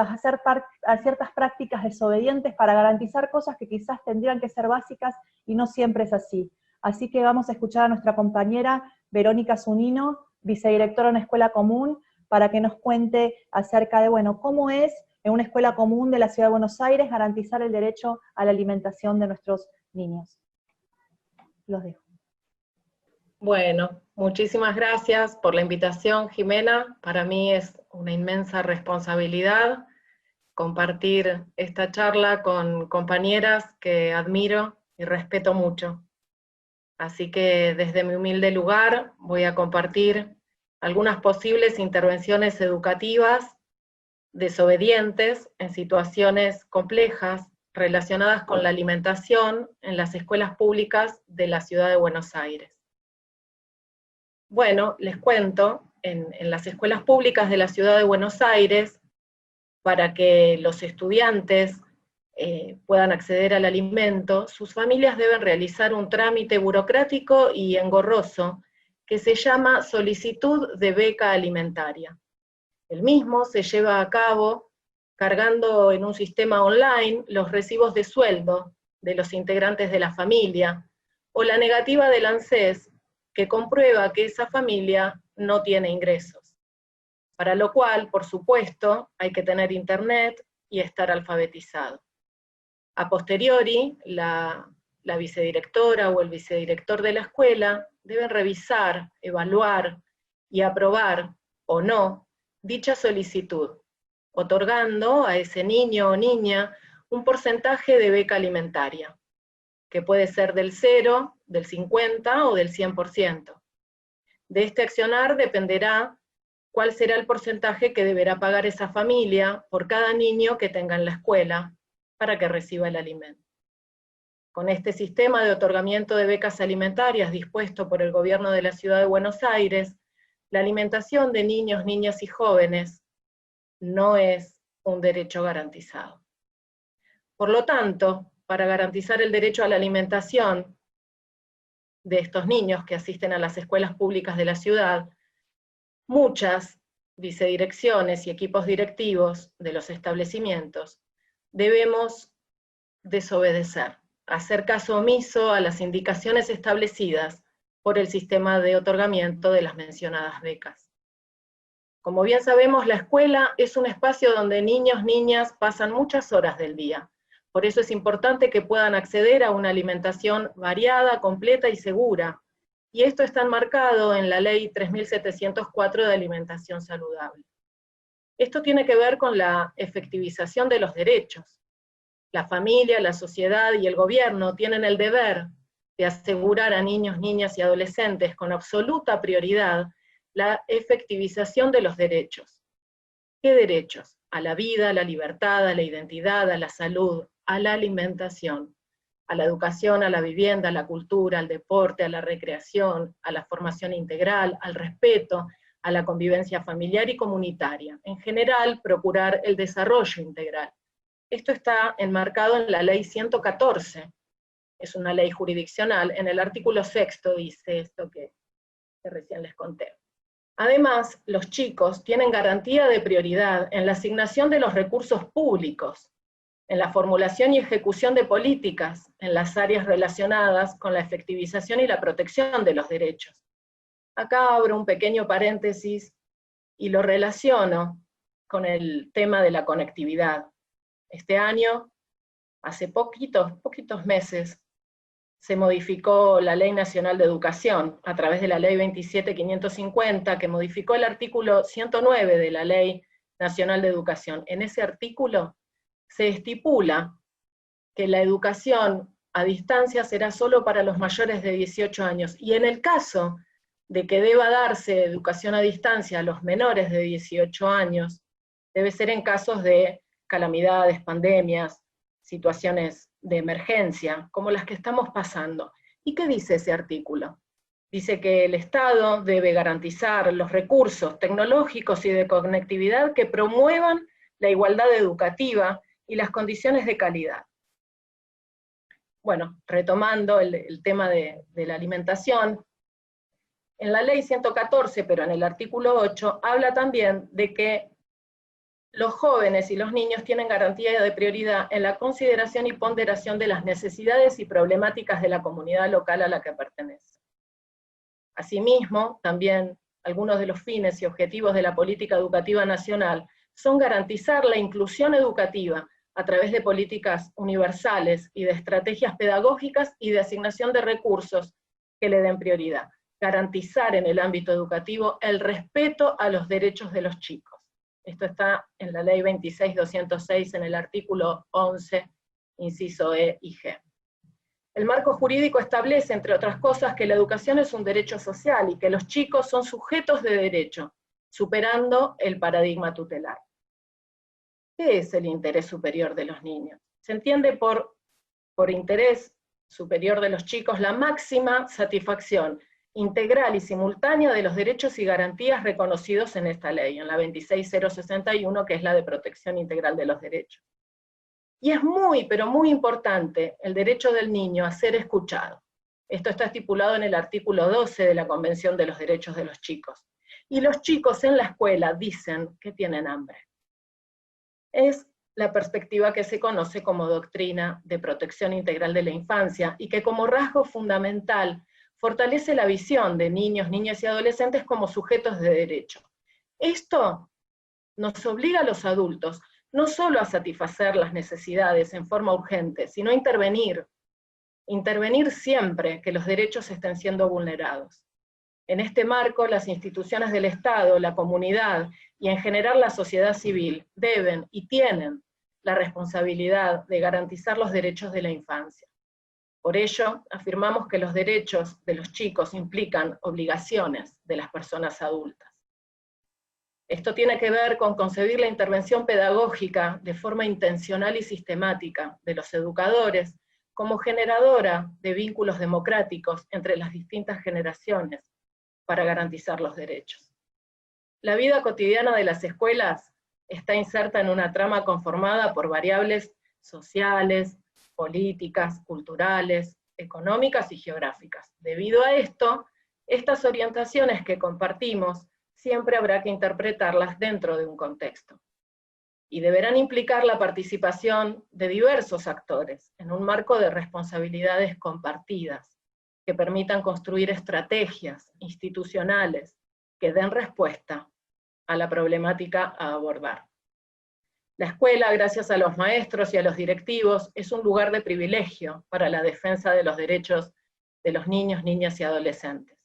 ciertas prácticas desobedientes para garantizar cosas que quizás tendrían que ser básicas y no siempre es así. Así que vamos a escuchar a nuestra compañera Verónica Zunino, vicedirectora en Escuela Común, para que nos cuente acerca de, bueno, cómo es en una escuela común de la Ciudad de Buenos Aires garantizar el derecho a la alimentación de nuestros niños. Los dejo.
Bueno, muchísimas gracias por la invitación, Jimena. Para mí es una inmensa responsabilidad compartir esta charla con compañeras que admiro y respeto mucho. Así que desde mi humilde lugar voy a compartir algunas posibles intervenciones educativas desobedientes en situaciones complejas relacionadas con la alimentación en las escuelas públicas de la Ciudad de Buenos Aires. Bueno, les cuento, en las escuelas públicas de la Ciudad de Buenos Aires, para que los estudiantes puedan acceder al alimento, sus familias deben realizar un trámite burocrático y engorroso que se llama solicitud de beca alimentaria. El mismo se lleva a cabo cargando en un sistema online los recibos de sueldo de los integrantes de la familia, o la negativa del ANSES que comprueba que esa familia no tiene ingresos. Para lo cual, por supuesto, hay que tener internet y estar alfabetizado. A posteriori, la vicedirectora o el vicedirector de la escuela deben revisar, evaluar y aprobar o no dicha solicitud, otorgando a ese niño o niña un porcentaje de beca alimentaria, que puede ser del 0, del 50 o del 100%. De este accionar dependerá cuál será el porcentaje que deberá pagar esa familia por cada niño que tenga en la escuela para que reciba el alimento. Con este sistema de otorgamiento de becas alimentarias dispuesto por el gobierno de la Ciudad de Buenos Aires, la alimentación de niños, niñas y jóvenes no es un derecho garantizado. Por lo tanto, para garantizar el derecho a la alimentación de estos niños que asisten a las escuelas públicas de la ciudad, muchas vicedirecciones y equipos directivos de los establecimientos debemos desobedecer, hacer caso omiso a las indicaciones establecidas por el sistema de otorgamiento de las mencionadas becas. Como bien sabemos, la escuela es un espacio donde niños, niñas pasan muchas horas del día. Por eso es importante que puedan acceder a una alimentación variada, completa y segura. Y esto está enmarcado en la Ley 3704 de Alimentación Saludable. Esto tiene que ver con la efectivización de los derechos. La familia, la sociedad y el gobierno tienen el deber de asegurar a niños, niñas y adolescentes con absoluta prioridad la efectivización de los derechos. ¿Qué derechos? A la vida, a la libertad, a la identidad, a la salud, a la alimentación, a la educación, a la vivienda, a la cultura, al deporte, a la recreación, a la formación integral, al respeto, a la convivencia familiar y comunitaria. En general, procurar el desarrollo integral. Esto está enmarcado en la Ley 114, es una ley jurisdiccional, en el artículo 6º dice esto que recién les conté. Además, los chicos tienen garantía de prioridad en la asignación de los recursos públicos, en la formulación y ejecución de políticas en las áreas relacionadas con la efectivización y la protección de los derechos. Acá abro un pequeño paréntesis y lo relaciono con el tema de la conectividad. Este año, hace poquitos meses, se modificó la Ley Nacional de Educación a través de la Ley 27.550, que modificó el artículo 109 de la Ley Nacional de Educación. En ese artículo se estipula que la educación a distancia será solo para los mayores de 18 años, y en el caso de que deba darse educación a distancia a los menores de 18 años, debe ser en casos de calamidades, pandemias, situaciones de emergencia, como las que estamos pasando. ¿Y qué dice ese artículo? Dice que el Estado debe garantizar los recursos tecnológicos y de conectividad que promuevan la igualdad educativa y las condiciones de calidad. Bueno, retomando el tema de la alimentación, en la ley 114, pero en el artículo 8, habla también de que los jóvenes y los niños tienen garantía de prioridad en la consideración y ponderación de las necesidades y problemáticas de la comunidad local a la que pertenece. Asimismo, también algunos de los fines y objetivos de la política educativa nacional son garantizar la inclusión educativa a través de políticas universales y de estrategias pedagógicas y de asignación de recursos que le den prioridad. Garantizar en el ámbito educativo el respeto a los derechos de los chicos. Esto está en la ley 26.206 en el artículo 11, inciso E y G. El marco jurídico establece, entre otras cosas, que la educación es un derecho social y que los chicos son sujetos de derecho, superando el paradigma tutelar. ¿Qué es el interés superior de los niños? Se entiende por interés superior de los chicos la máxima satisfacción integral y simultánea de los derechos y garantías reconocidos en esta ley, en la 26.061, que es la de protección integral de los derechos. Y es muy, pero muy importante el derecho del niño a ser escuchado. Esto está estipulado en el artículo 12 de la Convención de los Derechos de los Chicos. Y los chicos en la escuela dicen que tienen hambre. Es la perspectiva que se conoce como doctrina de protección integral de la infancia, y que como rasgo fundamental fortalece la visión de niños, niñas y adolescentes como sujetos de derecho. Esto nos obliga a los adultos no solo a satisfacer las necesidades en forma urgente, sino a intervenir siempre que los derechos estén siendo vulnerados. En este marco, las instituciones del Estado, la comunidad y en general la sociedad civil deben y tienen la responsabilidad de garantizar los derechos de la infancia. Por ello, afirmamos que los derechos de los chicos implican obligaciones de las personas adultas. Esto tiene que ver con concebir la intervención pedagógica de forma intencional y sistemática de los educadores como generadora de vínculos democráticos entre las distintas generaciones para garantizar los derechos. La vida cotidiana de las escuelas está inserta en una trama conformada por variables sociales, políticas, culturales, económicas y geográficas. Debido a esto, estas orientaciones que compartimos siempre habrá que interpretarlas dentro de un contexto. Y deberán implicar la participación de diversos actores en un marco de responsabilidades compartidas, que permitan construir estrategias institucionales que den respuesta a la problemática a abordar. La escuela, gracias a los maestros y a los directivos, es un lugar de privilegio para la defensa de los derechos de los niños, niñas y adolescentes.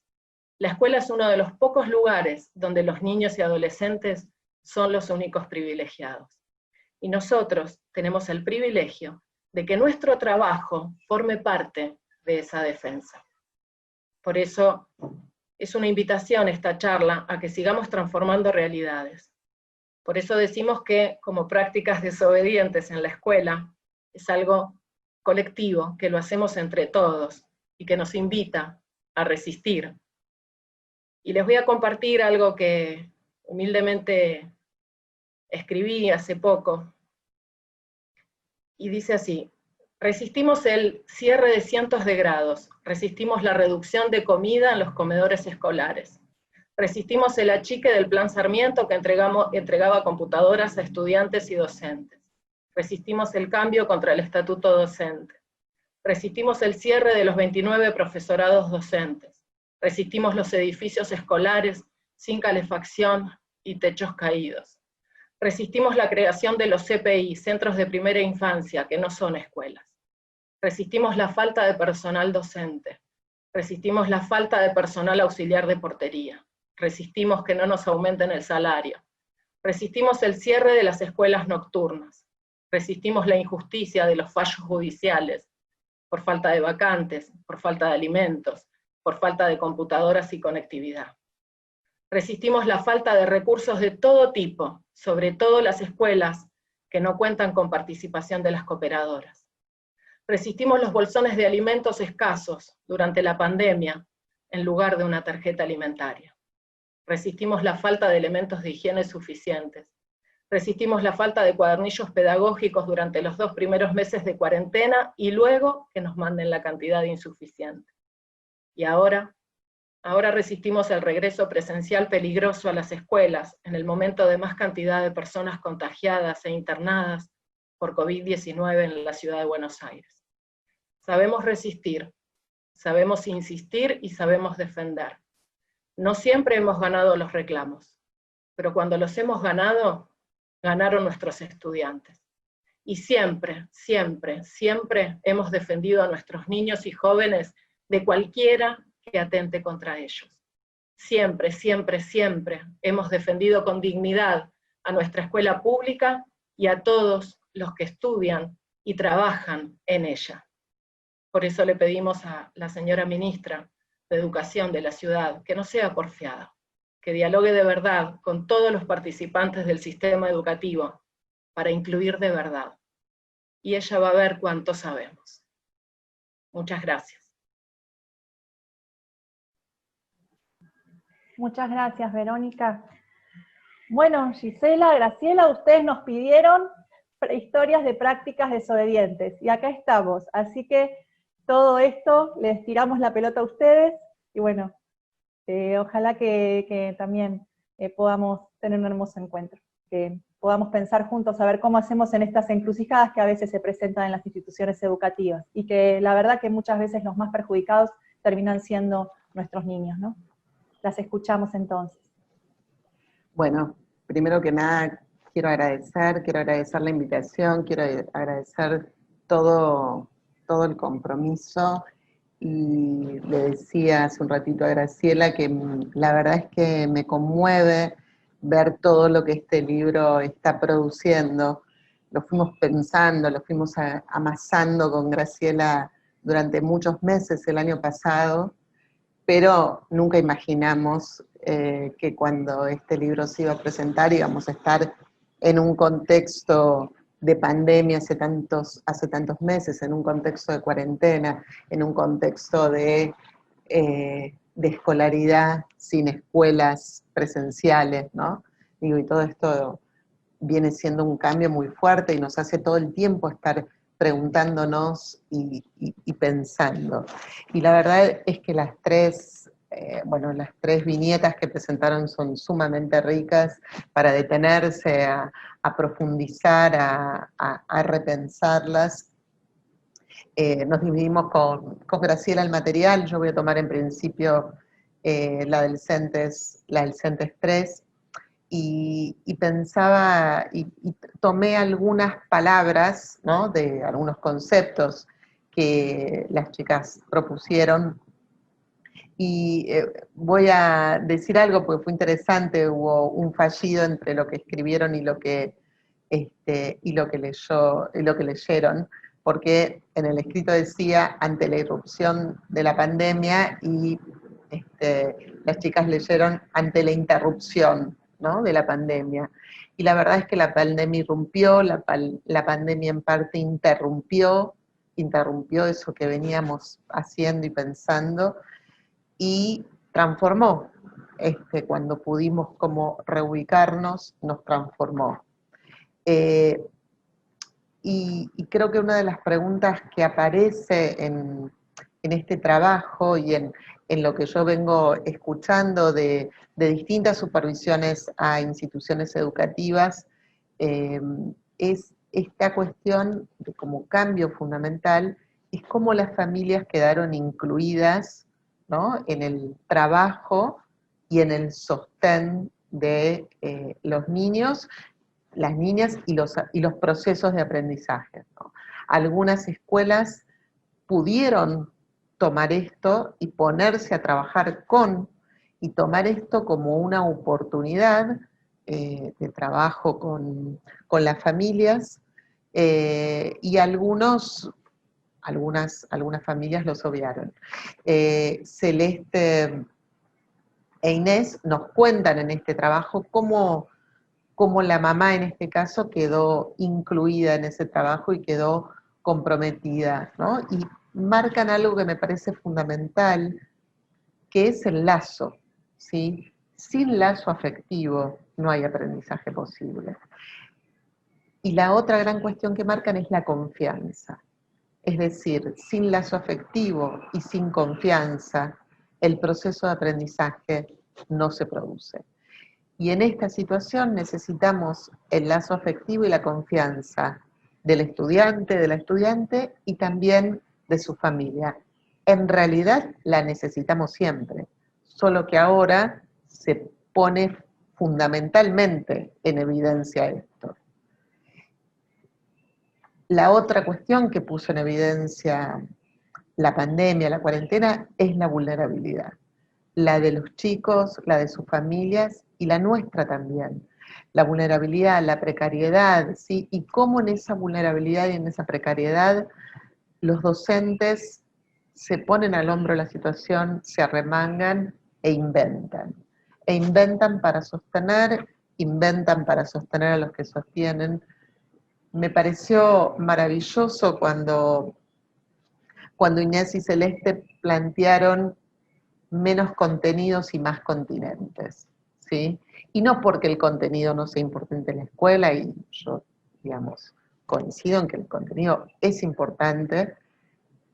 La escuela es uno de los pocos lugares donde los niños y adolescentes son los únicos privilegiados. Y nosotros tenemos el privilegio de que nuestro trabajo forme parte de esa defensa. Por eso es una invitación esta charla a que sigamos transformando realidades. Por eso decimos que, como prácticas desobedientes en la escuela, es algo colectivo, que lo hacemos entre todos, y que nos invita a resistir. Y les voy a compartir algo que humildemente escribí hace poco, y dice así: resistimos el cierre de cientos de grados, resistimos la reducción de comida en los comedores escolares, resistimos el achique del Plan Sarmiento que entregaba computadoras a estudiantes y docentes, resistimos el cambio contra el estatuto docente, resistimos el cierre de los 29 profesorados docentes, Resistimos los edificios escolares sin calefacción y techos caídos. Resistimos la creación de los CPI, Centros de Primera Infancia, que no son escuelas. Resistimos la falta de personal docente. Resistimos la falta de personal auxiliar de portería. Resistimos que no nos aumenten el salario. Resistimos el cierre de las escuelas nocturnas. Resistimos la injusticia de los fallos judiciales, por falta de vacantes, por falta de alimentos, por falta de computadoras y conectividad. Resistimos la falta de recursos de todo tipo, sobre todo las escuelas que no cuentan con participación de las cooperadoras. Resistimos los bolsones de alimentos escasos durante la pandemia, en lugar de una tarjeta alimentaria. Resistimos la falta de elementos de higiene suficientes. Resistimos la falta de cuadernillos pedagógicos durante los 2 primeros meses de cuarentena y luego que nos manden la cantidad insuficiente. Y ahora resistimos el regreso presencial peligroso a las escuelas en el momento de más cantidad de personas contagiadas e internadas por COVID-19 en la ciudad de Buenos Aires. Sabemos resistir, sabemos insistir y sabemos defender. No siempre hemos ganado los reclamos, pero cuando los hemos ganado, ganaron nuestros estudiantes. Y siempre, siempre, siempre hemos defendido a nuestros niños y jóvenes de cualquiera que atente contra ellos. Siempre, siempre, siempre hemos defendido con dignidad a nuestra escuela pública y a todos los que estudian y trabajan en ella. Por eso le pedimos a la señora ministra de Educación de la ciudad que no sea porfiada, que dialogue de verdad con todos los participantes del sistema educativo para incluir de verdad. Y ella va a ver cuánto sabemos. Muchas gracias.
Muchas gracias, Verónica. Bueno, Gisela, Graciela, ustedes nos pidieron historias de prácticas desobedientes, y acá estamos. Así que todo esto, les tiramos la pelota a ustedes, y bueno, ojalá que también podamos tener un hermoso encuentro, que podamos pensar juntos a ver cómo hacemos en estas encrucijadas que a veces se presentan en las instituciones educativas, y que la verdad que muchas veces los más perjudicados terminan siendo nuestros niños, ¿no? Las escuchamos entonces.
Bueno, primero que nada quiero agradecer la invitación, quiero agradecer todo el compromiso, y le decía hace un ratito a Graciela que la verdad es que me conmueve ver todo lo que este libro está produciendo. Lo fuimos pensando, lo fuimos amasando con Graciela durante muchos meses el año pasado, pero nunca imaginamos que cuando este libro se iba a presentar íbamos a estar en un contexto de pandemia hace tantos meses, en un contexto de cuarentena, en un contexto de escolaridad sin escuelas presenciales, ¿no? Digo, y todo esto viene siendo un cambio muy fuerte y nos hace todo el tiempo estar preguntándonos y pensando. Y la verdad es que las tres viñetas que presentaron son sumamente ricas para detenerse, a profundizar, a repensarlas. Nos dividimos con Graciela el material. Yo voy a tomar en principio la del CENTES 3, y pensaba, y tomé algunas palabras, ¿no?, de algunos conceptos que las chicas propusieron, y voy a decir algo porque fue interesante. Hubo un fallido entre lo que escribieron y lo que leyeron, porque en el escrito decía ante la irrupción de la pandemia, y las chicas leyeron ante la interrupción, ¿no?, de la pandemia. Y la verdad es que la pandemia irrumpió, la pandemia en parte interrumpió eso que veníamos haciendo y pensando, y transformó. Cuando pudimos como reubicarnos, nos transformó. Y creo que una de las preguntas que aparece en este trabajo y en lo que yo vengo escuchando de distintas supervisiones a instituciones educativas, es esta cuestión de, como cambio fundamental, es cómo las familias quedaron incluidas, ¿no? En el trabajo y en el sostén de los niños, las niñas y los procesos de aprendizaje, ¿no? Algunas escuelas pudieron tomar esto y ponerse a trabajar y tomar esto como una oportunidad de trabajo con las familias, y algunas familias los obviaron. Celeste e Inés nos cuentan en este trabajo cómo la mamá en este caso quedó incluida en ese trabajo y quedó comprometida, ¿no? Y marcan algo que me parece fundamental, que es el lazo, ¿sí? Sin lazo afectivo no hay aprendizaje posible. Y la otra gran cuestión que marcan es la confianza. Es decir, sin lazo afectivo y sin confianza, el proceso de aprendizaje no se produce. Y en esta situación necesitamos el lazo afectivo y la confianza del estudiante, de la estudiante y también de su familia. En realidad la necesitamos siempre, solo que ahora se pone fundamentalmente en evidencia esto. La otra cuestión que puso en evidencia la pandemia, la cuarentena, es la vulnerabilidad. La de los chicos, la de sus familias y la nuestra también. La vulnerabilidad, la precariedad, ¿sí? Y cómo en esa vulnerabilidad y en esa precariedad los docentes se ponen al hombro la situación, se arremangan e inventan. E inventan para sostener a los que sostienen. Me pareció maravilloso cuando Inés y Celeste plantearon menos contenidos y más continentes, ¿sí? Y no porque el contenido no sea importante en la escuela, y yo, digamos, coincido en que el contenido es importante,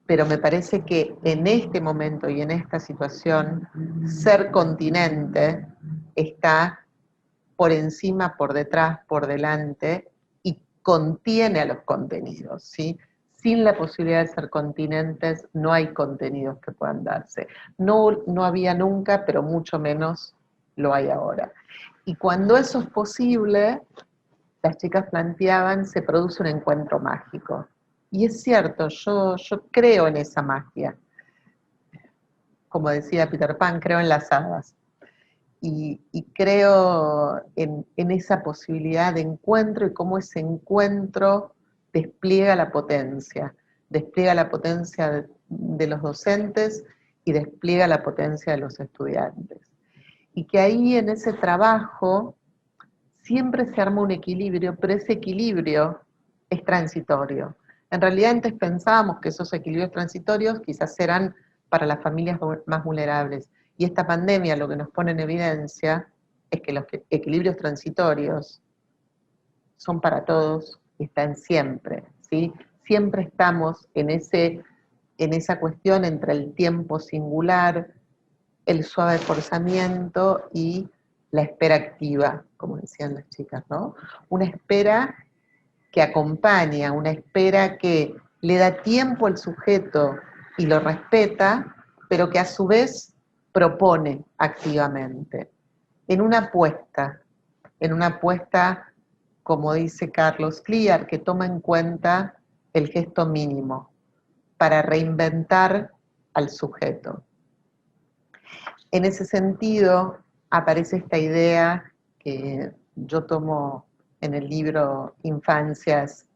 pero me parece que en este momento y en esta situación, ser continente está por encima, por detrás, por delante, y contiene a los contenidos, ¿sí? Sin la posibilidad de ser continentes, no hay contenidos que puedan darse. No había nunca, pero mucho menos lo hay ahora. Y cuando eso es posible, las chicas planteaban, se produce un encuentro mágico. Y es cierto, yo creo en esa magia. Como decía Peter Pan, creo en las hadas. Y creo en esa posibilidad de encuentro y cómo ese encuentro despliega la potencia de los docentes y despliega la potencia de los estudiantes. Y que ahí en ese trabajo siempre se arma un equilibrio, pero ese equilibrio es transitorio. En realidad antes pensábamos que esos equilibrios transitorios quizás eran para las familias más vulnerables. Y esta pandemia lo que nos pone en evidencia es que los equilibrios transitorios son para todos y están siempre, ¿sí? Siempre estamos en esa cuestión entre el tiempo singular, el suave forzamiento y la espera activa, como decían las chicas, ¿no? Una espera que acompaña, una espera que le da tiempo al sujeto y lo respeta, pero que a su vez propone activamente. En una apuesta, como dice Carlos Clear, que toma en cuenta el gesto mínimo para reinventar al sujeto. En ese sentido, aparece esta idea que yo tomo en el libro Infancias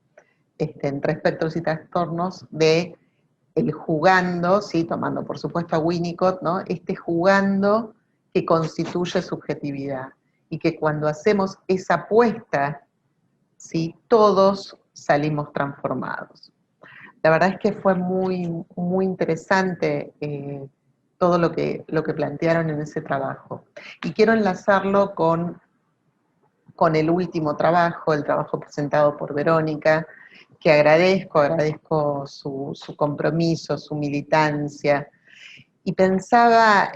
entre espectros y trastornos, de el jugando, ¿sí? Tomando por supuesto a Winnicott, ¿no? Este jugando que constituye subjetividad, y que cuando hacemos esa apuesta, ¿sí? Todos salimos transformados. La verdad es que fue muy, muy interesante todo lo que plantearon en ese trabajo. Y quiero enlazarlo con el último trabajo, el trabajo presentado por Verónica, que agradezco su compromiso, su militancia. Y pensaba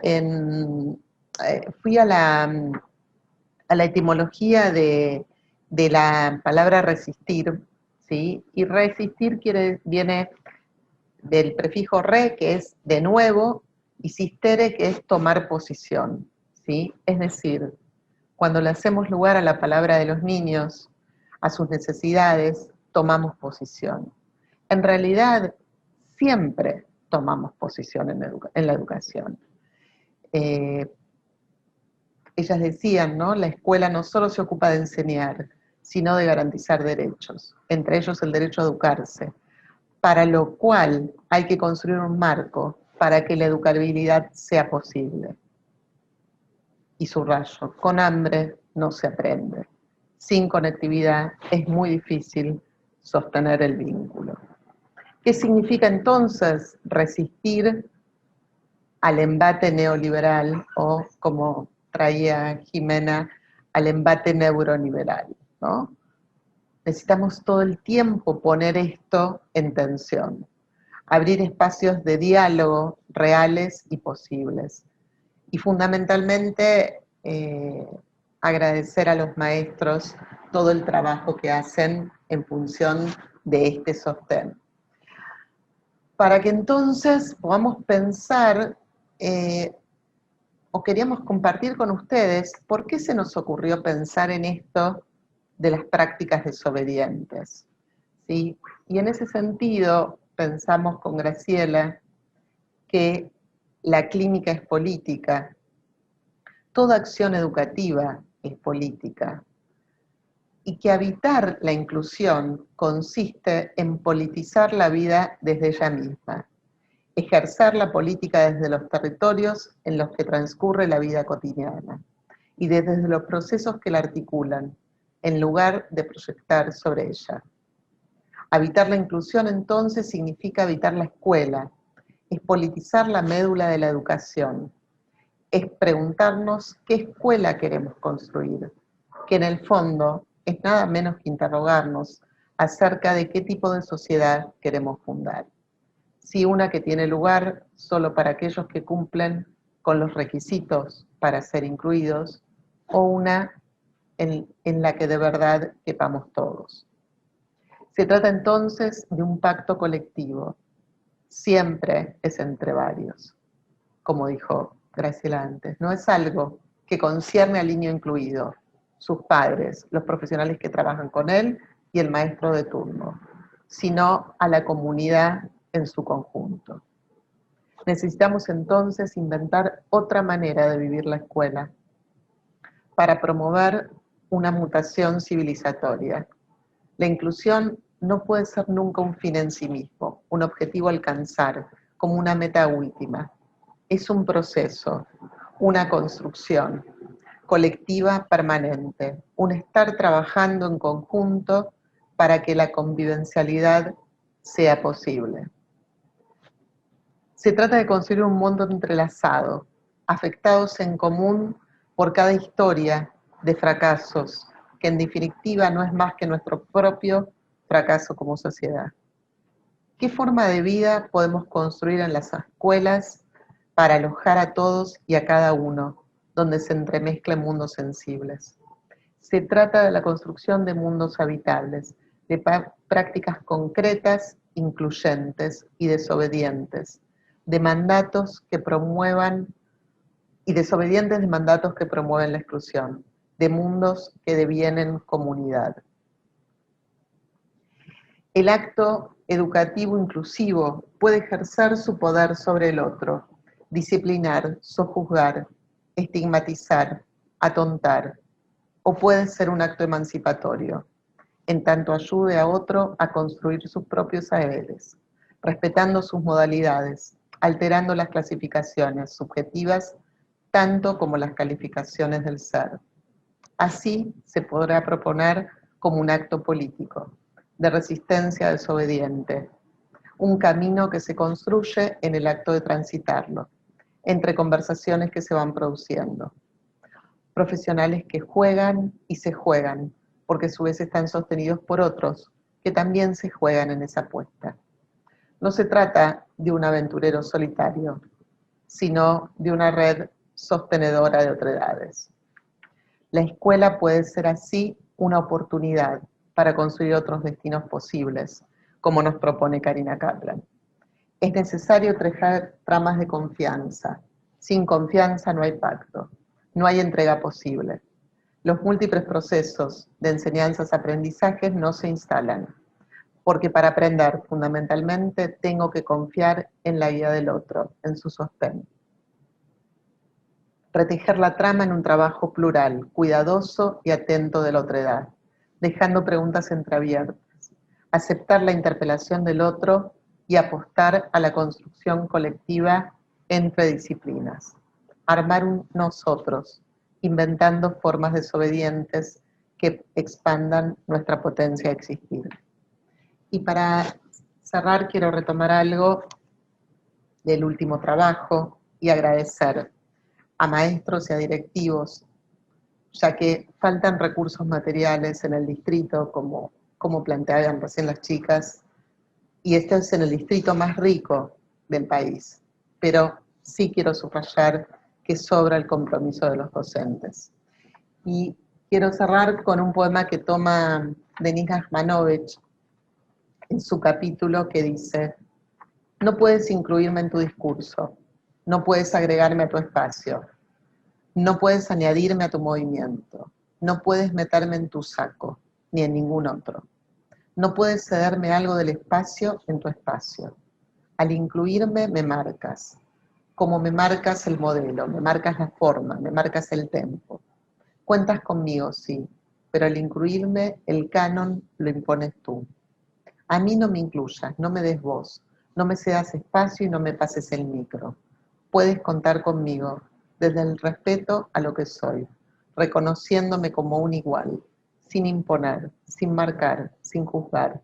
fui a la etimología de la palabra resistir, ¿sí? Y resistir viene del prefijo re, que es de nuevo, y sistere, que es tomar posición, ¿sí? Es decir, cuando le hacemos lugar a la palabra de los niños, a sus necesidades, tomamos posición. En realidad, siempre tomamos posición en la educación. Ellas decían, ¿no? La escuela no solo se ocupa de enseñar, sino de garantizar derechos, entre ellos el derecho a educarse, para lo cual hay que construir un marco para que la educabilidad sea posible. Y subrayo, con hambre no se aprende. Sin conectividad es muy difícil sostener el vínculo. ¿Qué significa entonces resistir al embate neoliberal o, como traía Jimena, al embate neuroliberal, ¿no? Necesitamos todo el tiempo poner esto en tensión, abrir espacios de diálogo reales y posibles. Y fundamentalmente agradecer a los maestros todo el trabajo que hacen en función de este sostén. Para que entonces podamos pensar, o queríamos compartir con ustedes, ¿por qué se nos ocurrió pensar en esto de las prácticas desobedientes? ¿Sí? Y en ese sentido pensamos con Graciela que la clínica es política, toda acción educativa es política, y que habitar la inclusión consiste en politizar la vida desde ella misma, ejercer la política desde los territorios en los que transcurre la vida cotidiana, y desde los procesos que la articulan, en lugar de proyectar sobre ella. Habitar la inclusión entonces significa habitar la escuela, es politizar la médula de la educación, es preguntarnos qué escuela queremos construir, que en el fondo es nada menos que interrogarnos acerca de qué tipo de sociedad queremos fundar. Si una que tiene lugar solo para aquellos que cumplen con los requisitos para ser incluidos, o una en la que de verdad quepamos todos. Se trata entonces de un pacto colectivo, siempre es entre varios, como dijo Graciela antes, no es algo que concierne al niño incluido, sus padres, los profesionales que trabajan con él y el maestro de turno, sino a la comunidad en su conjunto. Necesitamos entonces inventar otra manera de vivir la escuela para promover una mutación civilizatoria. La inclusión no puede ser nunca un fin en sí mismo, un objetivo a alcanzar, como una meta última. Es un proceso, una construcción colectiva permanente, un estar trabajando en conjunto para que la convivencialidad sea posible. Se trata de construir un mundo entrelazado, afectados en común por cada historia de fracasos, que en definitiva no es más que nuestro propio fracaso como sociedad. ¿Qué forma de vida podemos construir en las escuelas para alojar a todos y a cada uno, donde se entremezclen mundos sensibles? Se trata de la construcción de mundos habitables, de prácticas concretas, incluyentes y desobedientes, de mandatos que promuevan, y desobedientes de mandatos que promueven la exclusión, de mundos que devienen comunidad. El acto educativo inclusivo puede ejercer su poder sobre el otro, disciplinar, sojuzgar, estigmatizar, atontar, o puede ser un acto emancipatorio, en tanto ayude a otro a construir sus propios saberes, respetando sus modalidades, alterando las clasificaciones subjetivas tanto como las calificaciones del ser. Así se podrá proponer como un acto político, de resistencia desobediente, un camino que se construye en el acto de transitarlo, entre conversaciones que se van produciendo. Profesionales que juegan y se juegan, porque a su vez están sostenidos por otros que también se juegan en esa apuesta. No se trata de un aventurero solitario, sino de una red sostenedora de otredades. La escuela puede ser así una oportunidad para construir otros destinos posibles, como nos propone Karina Kaplan. Es necesario trajar tramas de confianza. Sin confianza no hay pacto, no hay entrega posible. Los múltiples procesos de enseñanzas-aprendizajes no se instalan, porque para aprender fundamentalmente tengo que confiar en la guía del otro, en su sostén. Retejer la trama en un trabajo plural, cuidadoso y atento de la otredad, dejando preguntas entreabiertas, aceptar la interpelación del otro y apostar a la construcción colectiva entre disciplinas. Armar un nosotros, inventando formas desobedientes que expandan nuestra potencia a existir. Y para cerrar quiero retomar algo del último trabajo y agradecer a maestros y a directivos, ya que faltan recursos materiales en el distrito, como planteaban recién las chicas, y este es en el distrito más rico del país, pero sí quiero subrayar que sobra el compromiso de los docentes. Y quiero cerrar con un poema que toma Denis Nachmanovich en su capítulo que dice: no puedes incluirme en tu discurso, no puedes agregarme a tu espacio, no puedes añadirme a tu movimiento, no puedes meterme en tu saco, ni en ningún otro. No puedes cederme algo del espacio en tu espacio. Al incluirme me marcas, como me marcas el modelo, me marcas la forma, me marcas el tempo. Cuentas conmigo, sí, pero al incluirme el canon lo impones tú. A mí no me incluyas, no me des voz, no me cedas espacio y no me pases el micro. Puedes contar conmigo, desde el respeto a lo que soy, reconociéndome como un igual, sin imponer, sin marcar, sin juzgar.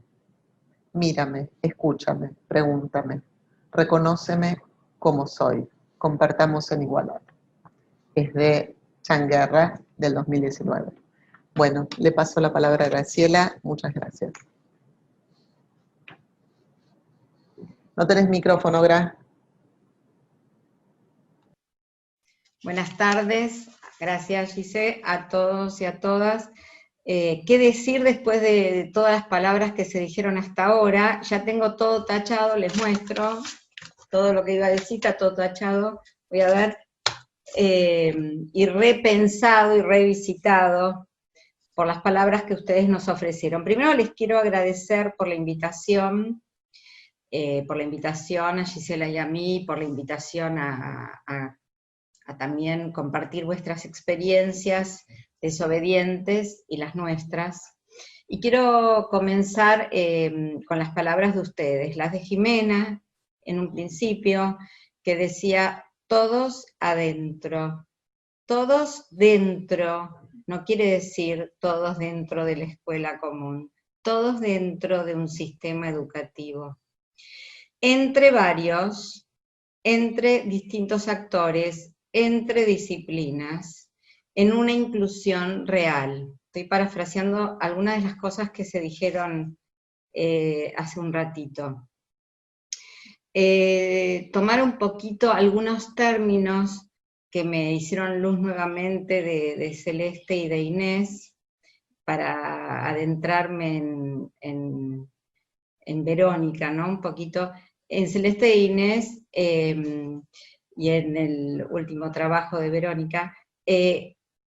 Mírame, escúchame, pregúntame, reconóceme como soy, compartamos en igualdad. Es de Changuerra, del 2019. Bueno, le paso la palabra a Graciela, muchas gracias. No tenés micrófono, Gra.
Buenas tardes, gracias Gise, a todos y a todas. ¿Qué decir después de todas las palabras que se dijeron hasta ahora? Ya tengo todo tachado, les muestro todo lo que iba a decir, está todo tachado. Voy a ver, y repensado y revisitado por las palabras que ustedes nos ofrecieron. Primero les quiero agradecer por la invitación a Gisela y a mí, por la invitación a también compartir vuestras experiencias desobedientes y las nuestras. Y quiero comenzar con las palabras de ustedes, las de Jimena, en un principio, que decía, todos adentro, todos dentro, no quiere decir todos dentro de la escuela común, todos dentro de un sistema educativo. Entre varios, entre distintos actores, entre disciplinas, en una inclusión real. Estoy parafraseando algunas de las cosas que se dijeron hace un ratito. Tomar un poquito algunos términos que me hicieron luz nuevamente de Celeste y de Inés, para adentrarme en Verónica, ¿no? Un poquito. En Celeste e Inés, y en el último trabajo de Verónica,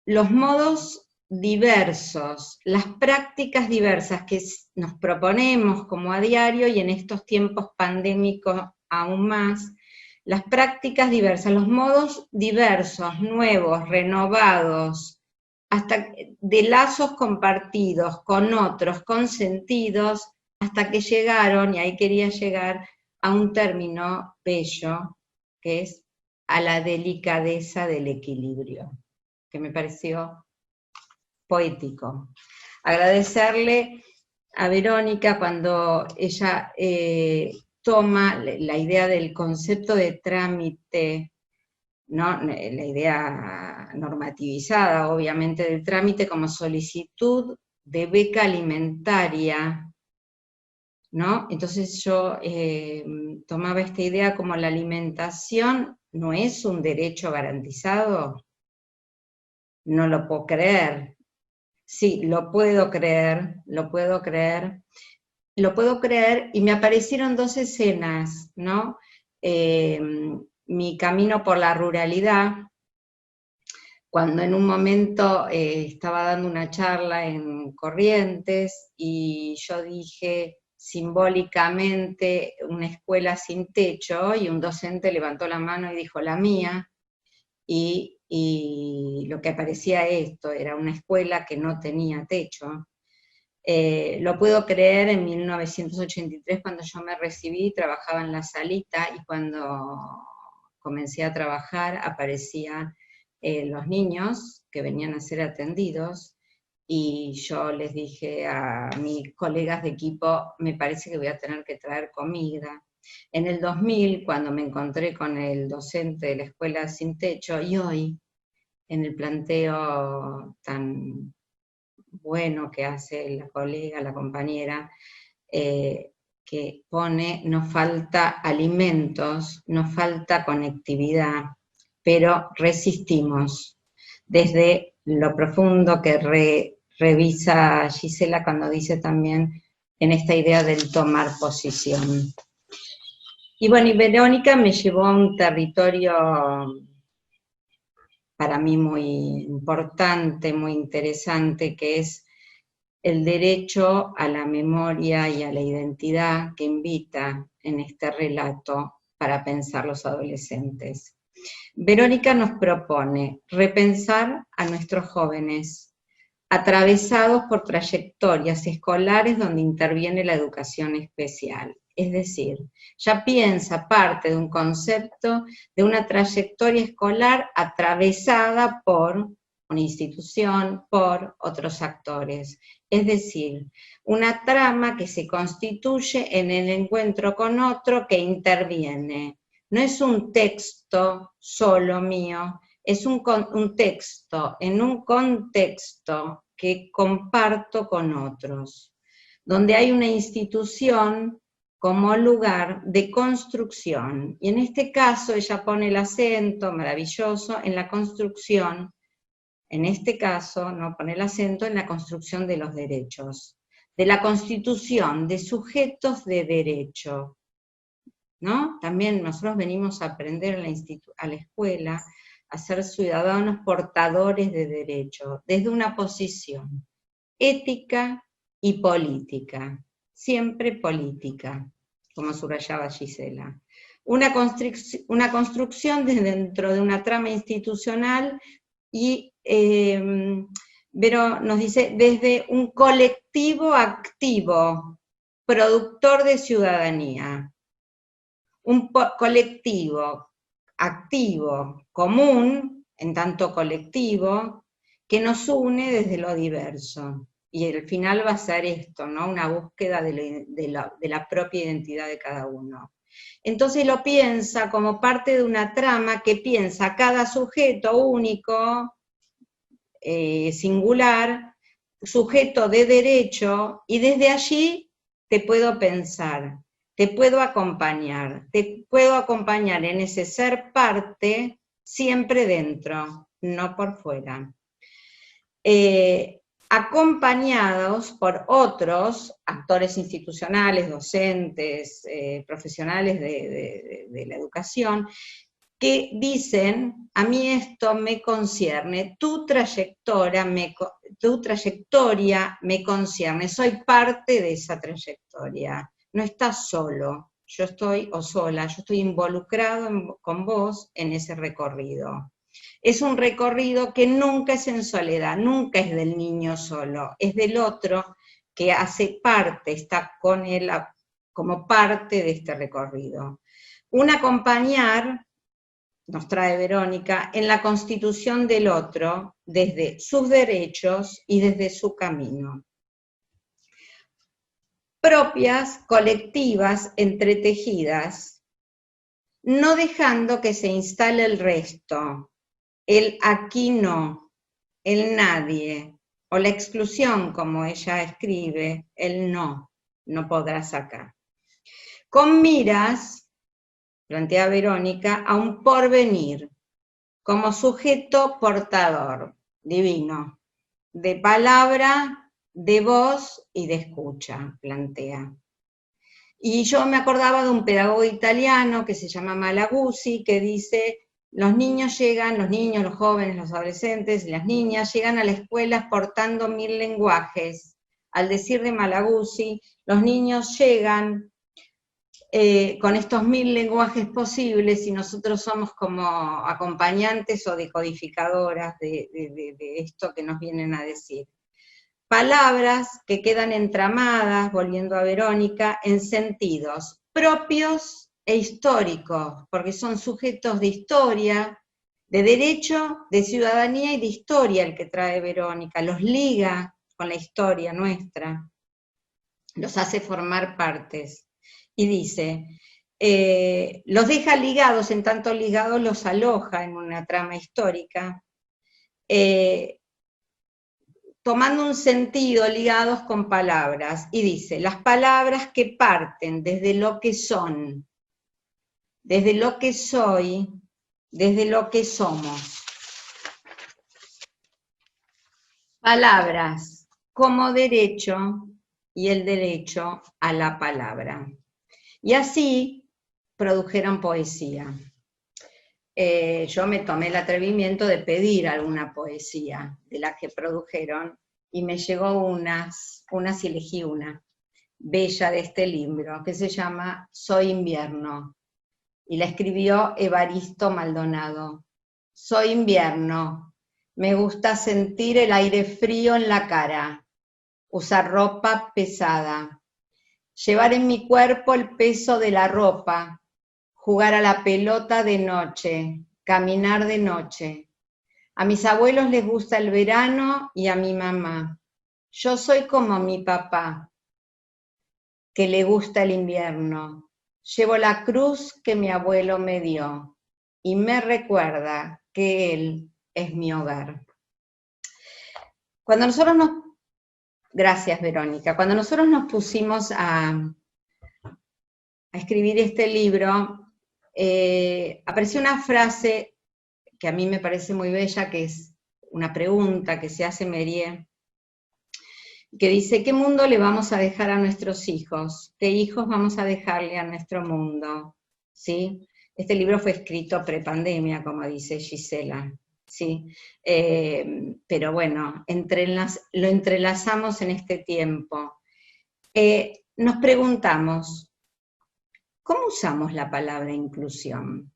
los modos diversos, las prácticas diversas que nos proponemos como a diario, y en estos tiempos pandémicos aún más, las prácticas diversas, los modos diversos, nuevos, renovados, hasta de lazos compartidos con otros, con sentidos, hasta que llegaron, y ahí quería llegar, a un término bello, que es a la delicadeza del equilibrio, que me pareció poético. Agradecerle a Verónica cuando ella toma la idea del concepto de trámite, ¿no? La idea normativizada, obviamente, del trámite como solicitud de beca alimentaria, ¿no? Entonces yo tomaba esta idea como la alimentación no es un derecho garantizado. No lo puedo creer. Sí, lo puedo creer, lo puedo creer, y me aparecieron dos escenas, ¿no? Mi camino por la ruralidad, cuando en un momento estaba dando una charla en Corrientes, y yo dije simbólicamente una escuela sin techo, y un docente levantó la mano y dijo la mía, y lo que aparecía esto, era una escuela que no tenía techo. Lo puedo creer en 1983, cuando yo me recibí, trabajaba en la salita, y cuando comencé a trabajar aparecían los niños que venían a ser atendidos, y yo les dije a mis colegas de equipo, me parece que voy a tener que traer comida. En el 2000, cuando me encontré con el docente de la escuela sin techo, y hoy, en el planteo tan bueno que hace la colega, la compañera, que pone, nos falta alimentos, nos falta conectividad, pero resistimos. Desde lo profundo que revisa Gisela cuando dice también en esta idea del tomar posición. Y bueno, y Verónica me llevó a un territorio para mí muy importante, muy interesante, que es el derecho a la memoria y a la identidad que invita en este relato para pensar los adolescentes. Verónica nos propone repensar a nuestros jóvenes, atravesados por trayectorias escolares donde interviene la educación especial. Es decir, ya piensa parte de un concepto de una trayectoria escolar atravesada por una institución, por otros actores. Es decir, una trama que se constituye en el encuentro con otro que interviene. No es un texto solo mío, es un texto en un contexto que comparto con otros, donde hay una institución como lugar de construcción. Y en este caso ella pone el acento maravilloso en la construcción. En este caso, no pone el acento en la construcción de los derechos, de la constitución de sujetos de derecho, ¿no? También nosotros venimos a aprender a la escuela a ser ciudadanos portadores de derecho, desde una posición ética y política, siempre política, como subrayaba Gisela. Una construcción desde dentro de una trama institucional y Vero nos dice, desde un colectivo activo, productor de ciudadanía. Un colectivo activo, común, en tanto colectivo, que nos une desde lo diverso. Y el final va a ser esto, ¿no? Una búsqueda de la propia identidad de cada uno. Entonces lo piensa como parte de una trama que piensa cada sujeto único, singular, sujeto de derecho, y desde allí te puedo pensar, te puedo acompañar en ese ser parte, siempre dentro, no por fuera. Acompañados por otros actores institucionales, docentes, profesionales de la educación, que dicen, a mí esto me concierne, tu trayectoria me concierne, soy parte de esa trayectoria, no estás solo, yo estoy, o sola, yo estoy involucrado con vos en ese recorrido. Es un recorrido que nunca es en soledad, nunca es del niño solo, es del otro que hace parte, está con él como parte de este recorrido. Un acompañar, nos trae Verónica, en la constitución del otro, desde sus derechos y desde su camino. Propias, colectivas, entretejidas, no dejando que se instale el resto, el aquí no, el nadie, o la exclusión, como ella escribe, el no podrás acá. Con miras, plantea Verónica, a un porvenir, como sujeto portador, divino, de palabra de voz y de escucha, plantea. Y yo me acordaba de un pedagogo italiano que se llama Malaguzzi, que dice, los niños, los jóvenes, los adolescentes y las niñas llegan a la escuela portando 1000 lenguajes. Al decir de Malaguzzi, los niños llegan con estos 1000 lenguajes posibles y nosotros somos como acompañantes o decodificadoras de esto que nos vienen a decir. Palabras que quedan entramadas, volviendo a Verónica, en sentidos propios e históricos, porque son sujetos de historia, de derecho, de ciudadanía y de historia el que trae Verónica, los liga con la historia nuestra, los hace formar partes. Y dice, los deja ligados, en tanto ligados los aloja en una trama histórica, tomando un sentido ligados con palabras, y dice, las palabras que parten desde lo que son, desde lo que soy, desde lo que somos. Palabras como derecho y el derecho a la palabra. Y así produjeron poesía. Yo me tomé el atrevimiento de pedir alguna poesía de las que produjeron, y me llegó unas y elegí una, bella de este libro, que se llama Soy invierno, y la escribió Evaristo Maldonado. Soy invierno, me gusta sentir el aire frío en la cara, usar ropa pesada, llevar en mi cuerpo el peso de la ropa, jugar a la pelota de noche, caminar de noche. A mis abuelos les gusta el verano y a mi mamá. Yo soy como mi papá, que le gusta el invierno. Llevo la cruz que mi abuelo me dio y me recuerda que él es mi hogar. Cuando nosotros Gracias, Verónica. Cuando nosotros nos pusimos a escribir este libro, apareció una frase que a mí me parece muy bella, que es una pregunta que se hace Mériès, que dice, ¿qué mundo le vamos a dejar a nuestros hijos? ¿Qué hijos vamos a dejarle a nuestro mundo? ¿Sí? Este libro fue escrito prepandemia, como dice Gisela, ¿sí? Pero bueno, lo entrelazamos en este tiempo. Nos preguntamos, ¿cómo usamos la palabra inclusión?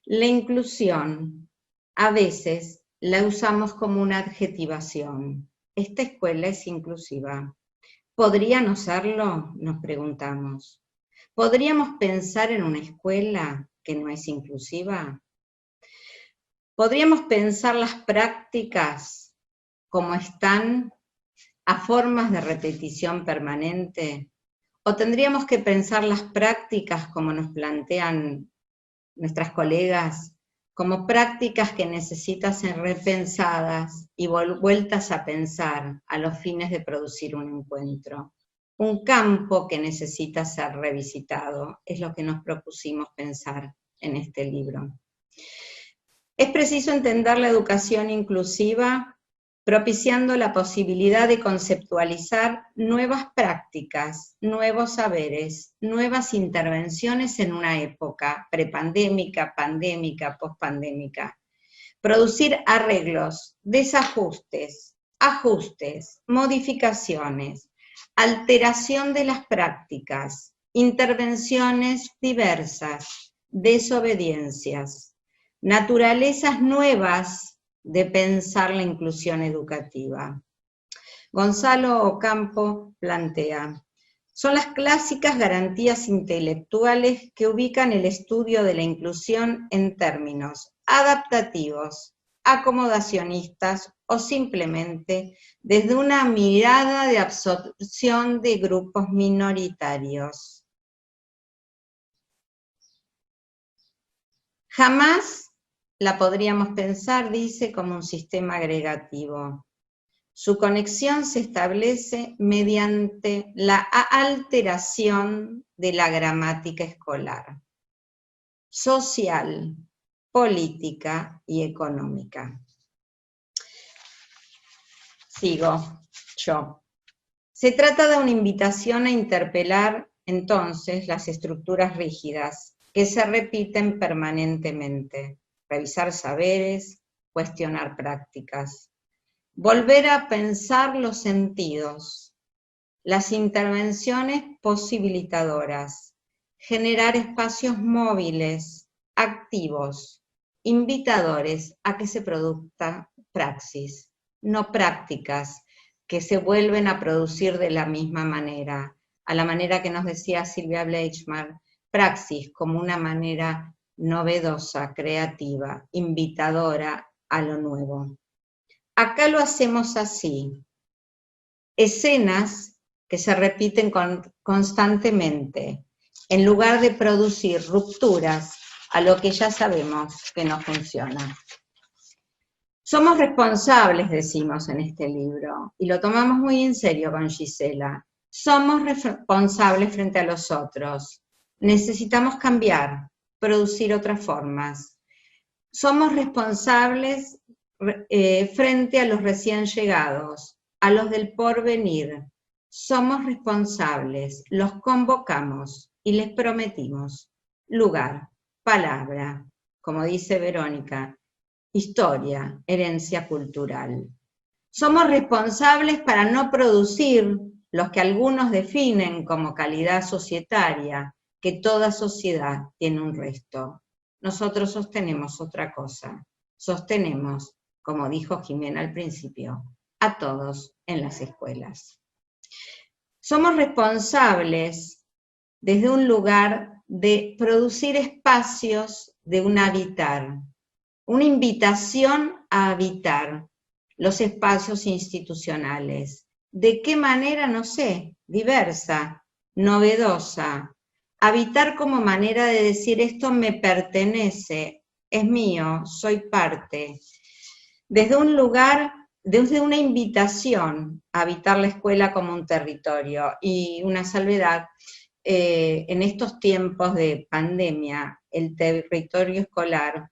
La inclusión, a veces, la usamos como una adjetivación. ¿Esta escuela es inclusiva? ¿Podría no serlo? Nos preguntamos. ¿Podríamos pensar en una escuela que no es inclusiva? ¿Podríamos pensar las prácticas como están a formas de repetición permanente? ¿O tendríamos que pensar las prácticas como nos plantean nuestras colegas, como prácticas que necesitan ser repensadas y vueltas a pensar a los fines de producir un encuentro? Un campo que necesita ser revisitado, es lo que nos propusimos pensar en este libro. Es preciso entender la educación inclusiva propiciando la posibilidad de conceptualizar nuevas prácticas, nuevos saberes, nuevas intervenciones en una época prepandémica, pandémica, pospandémica. Producir arreglos, desajustes, ajustes, modificaciones, alteración de las prácticas, intervenciones diversas, desobediencias, naturalezas nuevas de pensar la inclusión educativa. Gonzalo Ocampo plantea, son las clásicas garantías intelectuales que ubican el estudio de la inclusión en términos adaptativos, acomodacionistas o simplemente desde una mirada de absorción de grupos minoritarios. Jamás la podríamos pensar, dice, como un sistema agregativo. Su conexión se establece mediante la alteración de la gramática escolar, social, política y económica. Sigo. yo. Se trata de una invitación a interpelar entonces las estructuras rígidas que se repiten permanentemente, revisar saberes, cuestionar prácticas, volver a pensar los sentidos, las intervenciones posibilitadoras, generar espacios móviles, activos, invitadores a que se produzca praxis, no prácticas que se vuelven a producir de la misma manera, a la manera que nos decía Silvia Bleichmar, praxis como una manera novedosa, creativa, invitadora a lo nuevo. Acá lo hacemos así, escenas que se repiten constantemente, en lugar de producir rupturas a lo que ya sabemos que no funciona. Somos responsables, decimos en este libro, y lo tomamos muy en serio con Gisela. Somos responsables frente a los otros. Necesitamos cambiar, producir otras formas. Somos responsables frente a los recién llegados, a los del porvenir. Somos responsables, los convocamos y les prometimos lugar, palabra, como dice Verónica, historia, herencia cultural. Somos responsables para no producir los que algunos definen como calidad societaria, que toda sociedad tiene un resto. Nosotros sostenemos otra cosa, sostenemos, como dijo Jimena al principio, a todos en las escuelas. Somos responsables desde un lugar de producir espacios de un habitar, una invitación a habitar los espacios institucionales. ¿De qué manera? No sé, diversa, novedosa. Habitar como manera de decir esto me pertenece, es mío, soy parte. Desde un lugar, desde una invitación a habitar la escuela como un territorio. Y una salvedad, en estos tiempos de pandemia, el territorio escolar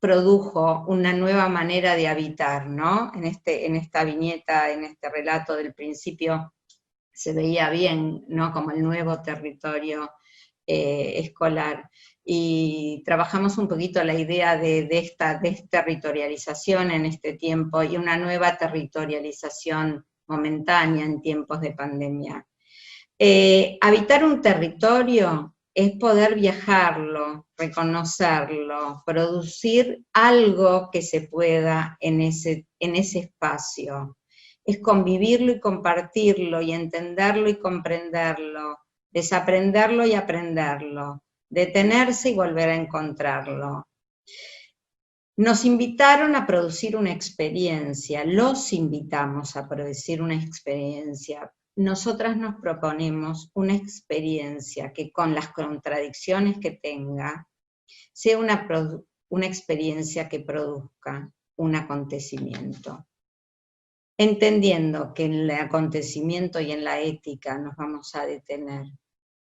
produjo una nueva manera de habitar, ¿no? En esta viñeta, en este relato del principio, se veía bien, ¿no? Como el nuevo territorio escolar. Y trabajamos un poquito la idea de esta desterritorialización en este tiempo y una nueva territorialización momentánea en tiempos de pandemia. Habitar un territorio es poder viajarlo, reconocerlo, producir algo que se pueda en ese espacio. Es convivirlo y compartirlo, y entenderlo y comprenderlo, desaprenderlo y aprenderlo, detenerse y volver a encontrarlo. Nos invitaron a producir una experiencia, los invitamos a producir una experiencia. Nosotras nos proponemos una experiencia que con las contradicciones que tenga, sea una experiencia que produzca un acontecimiento. Entendiendo que en el acontecimiento y en la ética nos vamos a detener.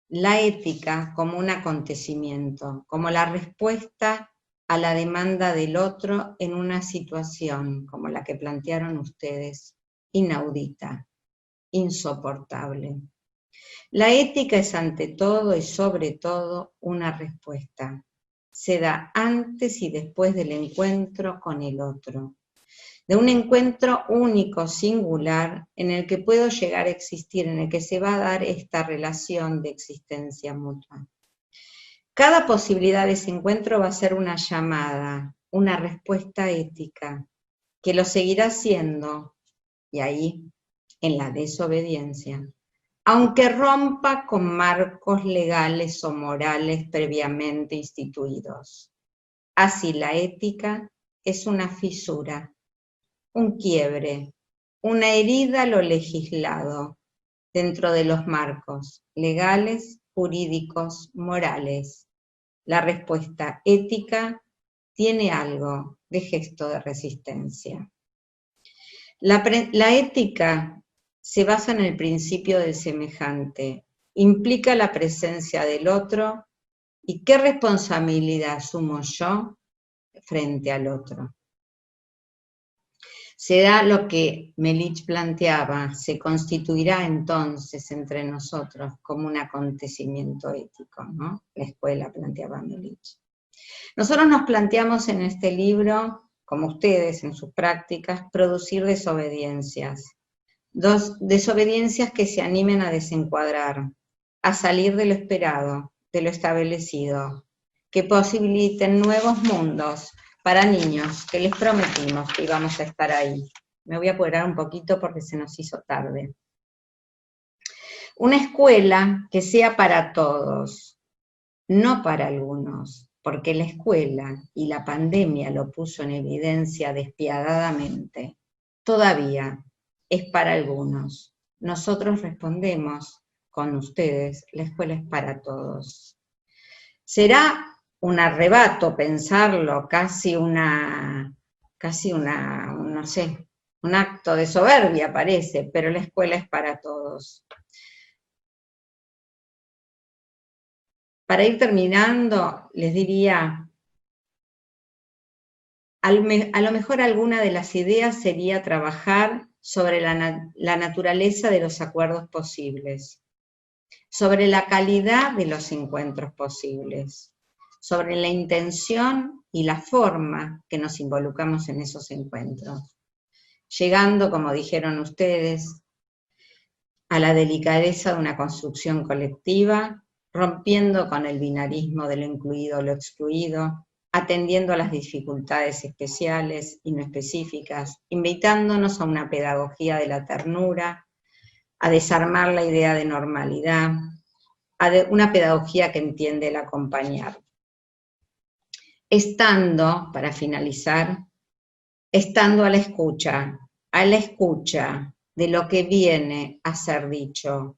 La ética como un acontecimiento, como la respuesta a la demanda del otro en una situación como la que plantearon ustedes, inaudita, insoportable. La ética es ante todo y sobre todo una respuesta. Se da antes y después del encuentro con el otro. De un encuentro único, singular, en el que puedo llegar a existir, en el que se va a dar esta relación de existencia mutua. Cada posibilidad de ese encuentro va a ser una llamada, una respuesta ética, que lo seguirá siendo, y ahí, en la desobediencia, aunque rompa con marcos legales o morales previamente instituidos. Así la ética es una fisura, un quiebre, una herida a lo legislado, dentro de los marcos legales, jurídicos, morales. La respuesta ética tiene algo de gesto de resistencia. La ética se basa en el principio del semejante, implica la presencia del otro y qué responsabilidad asumo yo frente al otro. Se da lo que Melich planteaba, se constituirá entonces entre nosotros como un acontecimiento ético, ¿no? La escuela, planteaba Melich. Nosotros nos planteamos en este libro, como ustedes en sus prácticas, producir desobediencias. Desobediencias que se animen a desencuadrar, a salir de lo esperado, de lo establecido, que posibiliten nuevos mundos para niños, que les prometimos que íbamos a estar ahí. Me voy a apurar un poquito porque se nos hizo tarde. Una escuela que sea para todos, no para algunos, porque la escuela y la pandemia lo puso en evidencia despiadadamente. Todavía es para algunos. Nosotros respondemos con ustedes, la escuela es para todos. Será un arrebato pensarlo, casi una, no sé, un acto de soberbia parece, pero la escuela es para todos. Para ir terminando, les diría, a lo mejor alguna de las ideas sería trabajar sobre la naturaleza de los acuerdos posibles, sobre la calidad de los encuentros posibles, sobre la intención y la forma que nos involucramos en esos encuentros, llegando, como dijeron ustedes, a la delicadeza de una construcción colectiva, rompiendo con el binarismo de lo incluido o lo excluido, atendiendo a las dificultades especiales y no específicas, invitándonos a una pedagogía de la ternura, a desarmar la idea de normalidad, a una pedagogía que entiende el acompañar. Estando, para finalizar, estando a la escucha de lo que viene a ser dicho.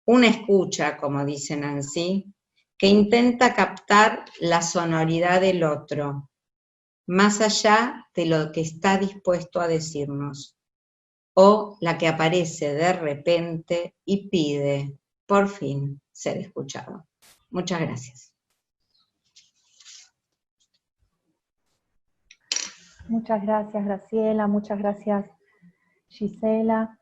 Una escucha, como dice Nancy, que intenta captar la sonoridad del otro, más allá de lo que está dispuesto a decirnos, o la que aparece de repente y pide, por fin, ser escuchado. Muchas gracias.
Muchas gracias, Graciela, muchas gracias, Gisela.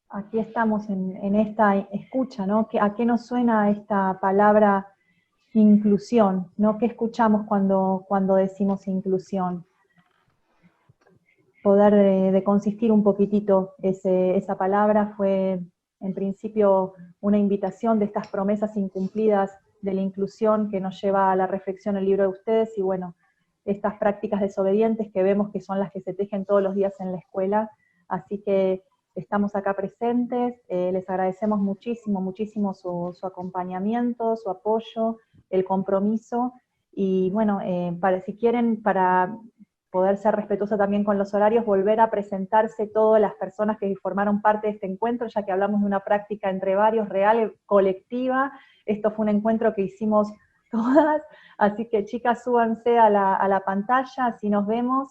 Aquí estamos en esta escucha, ¿no? ¿A qué nos suena esta palabra inclusión, ¿no? ¿Qué escuchamos cuando decimos inclusión? Poder de consistir un poquitito esa palabra fue en principio una invitación de estas promesas incumplidas de la inclusión que nos lleva a la reflexión el libro de ustedes, y bueno, estas prácticas desobedientes que vemos que son las que se tejen todos los días en la escuela, así que estamos acá presentes, les agradecemos muchísimo, muchísimo su acompañamiento, su apoyo, el compromiso, y bueno, si quieren, para poder ser respetuosa también con los horarios, volver a presentarse todas las personas que formaron parte de este encuentro, ya que hablamos de una práctica entre varios, real, colectiva. Esto fue un encuentro que hicimos todas, así que chicas, súbanse a la pantalla, así nos vemos.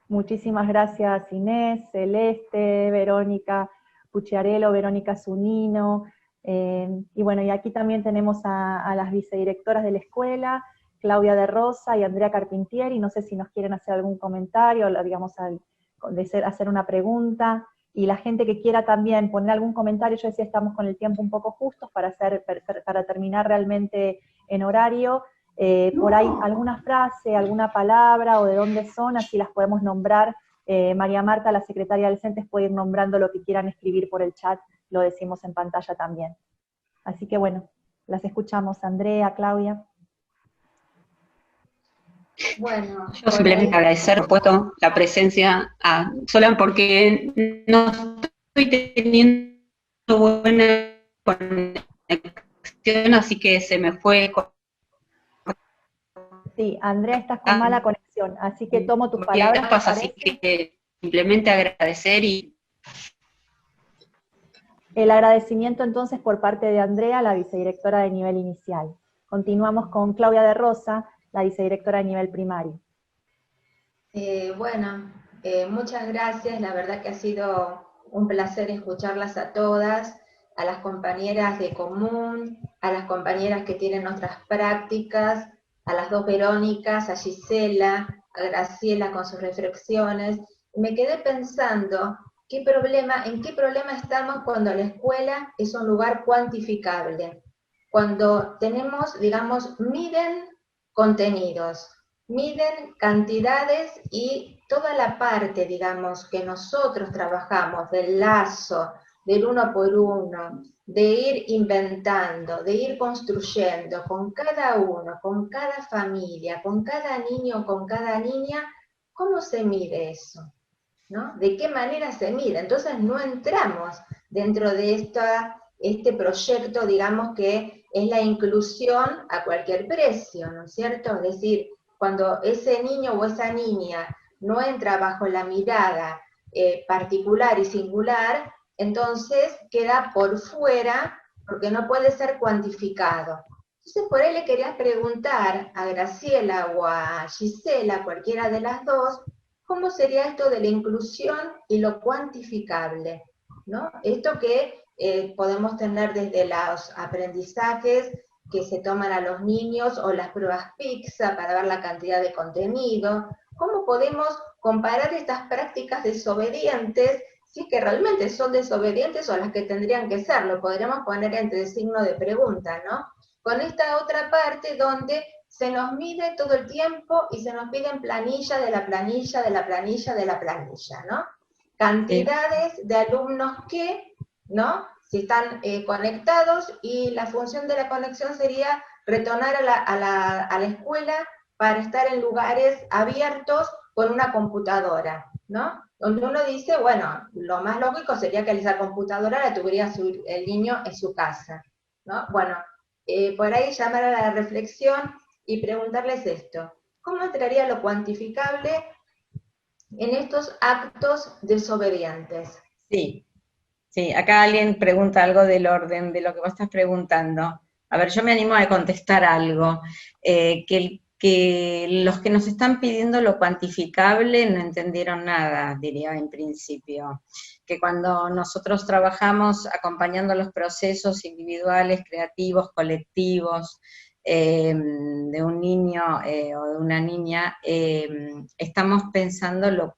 Muchísimas gracias Inés, Celeste, Verónica Pucciarello, Verónica Zunino, y bueno, y aquí también tenemos a las vicedirectoras de la escuela, Claudia de Rosa y Andrea Carpintieri. No sé si nos quieren hacer algún comentario, digamos, hacer una pregunta, y la gente que quiera también poner algún comentario. Yo decía, estamos con el tiempo un poco justos para terminar realmente en horario. Por ahí alguna frase, alguna palabra, o de dónde son, así las podemos nombrar. María Marta, la secretaria del CENTES, puede ir nombrando lo que quieran escribir por el chat, lo decimos en pantalla también. Así que bueno, las escuchamos. Andrea, Claudia.
Bueno, yo simplemente agradecer, por supuesto, la presencia, solo porque no estoy teniendo buena conexión, así que se me fue.
Sí, Andrea, estás con mala conexión, así que tomo tus palabras.
Así que simplemente agradecer y...
El agradecimiento entonces por parte de Andrea, la vicedirectora de nivel inicial. Continuamos con Claudia de Rosa, la vicedirectora de nivel primario.
Muchas gracias, la verdad que ha sido un placer escucharlas a todas, a las compañeras de común, a las compañeras que tienen otras prácticas, a las dos Verónicas, a Gisela, a Graciela con sus reflexiones. Me quedé pensando, ¿en qué problema estamos cuando la escuela es un lugar cuantificable? Cuando tenemos, digamos, miden contenidos, miden cantidades y toda la parte, digamos, que nosotros trabajamos del lazo, del uno por uno, de ir inventando, de ir construyendo con cada uno, con cada familia, con cada niño, con cada niña, ¿cómo se mide eso? ¿No? ¿De qué manera se mide? Entonces no entramos dentro de este proyecto, digamos, que es la inclusión a cualquier precio, ¿no es cierto? Es decir, cuando ese niño o esa niña no entra bajo la mirada particular y singular, entonces queda por fuera porque no puede ser cuantificado. Entonces por ahí le quería preguntar a Graciela o a Gisela, cualquiera de las dos, ¿cómo sería esto de la inclusión y lo cuantificable? ¿No? Esto que podemos tener desde los aprendizajes que se toman a los niños o las pruebas PISA para ver la cantidad de contenido. ¿Cómo podemos comparar estas prácticas desobedientes, si es que realmente son desobedientes o las que tendrían que ser? Lo podríamos poner entre signo de pregunta, ¿no? Con esta otra parte donde se nos mide todo el tiempo y se nos piden planilla de la planilla, de la planilla, de la planilla, ¿no? Cantidades de alumnos que, ¿no? Si están conectados, y la función de la conexión sería retornar a la escuela para estar en lugares abiertos con una computadora, ¿no? Donde uno dice, bueno, lo más lógico sería que esa computadora la tuviera el niño en su casa, ¿no? Bueno, por ahí llamar a la reflexión y preguntarles esto: ¿cómo entraría lo cuantificable en estos actos desobedientes?
Sí, sí, acá alguien pregunta algo del orden de lo que vos estás preguntando. A ver, yo me animo a contestar algo, que los que nos están pidiendo lo cuantificable no entendieron nada, diría en principio. Que cuando nosotros trabajamos acompañando los procesos individuales, creativos, colectivos, de un niño o de una niña, estamos pensando lo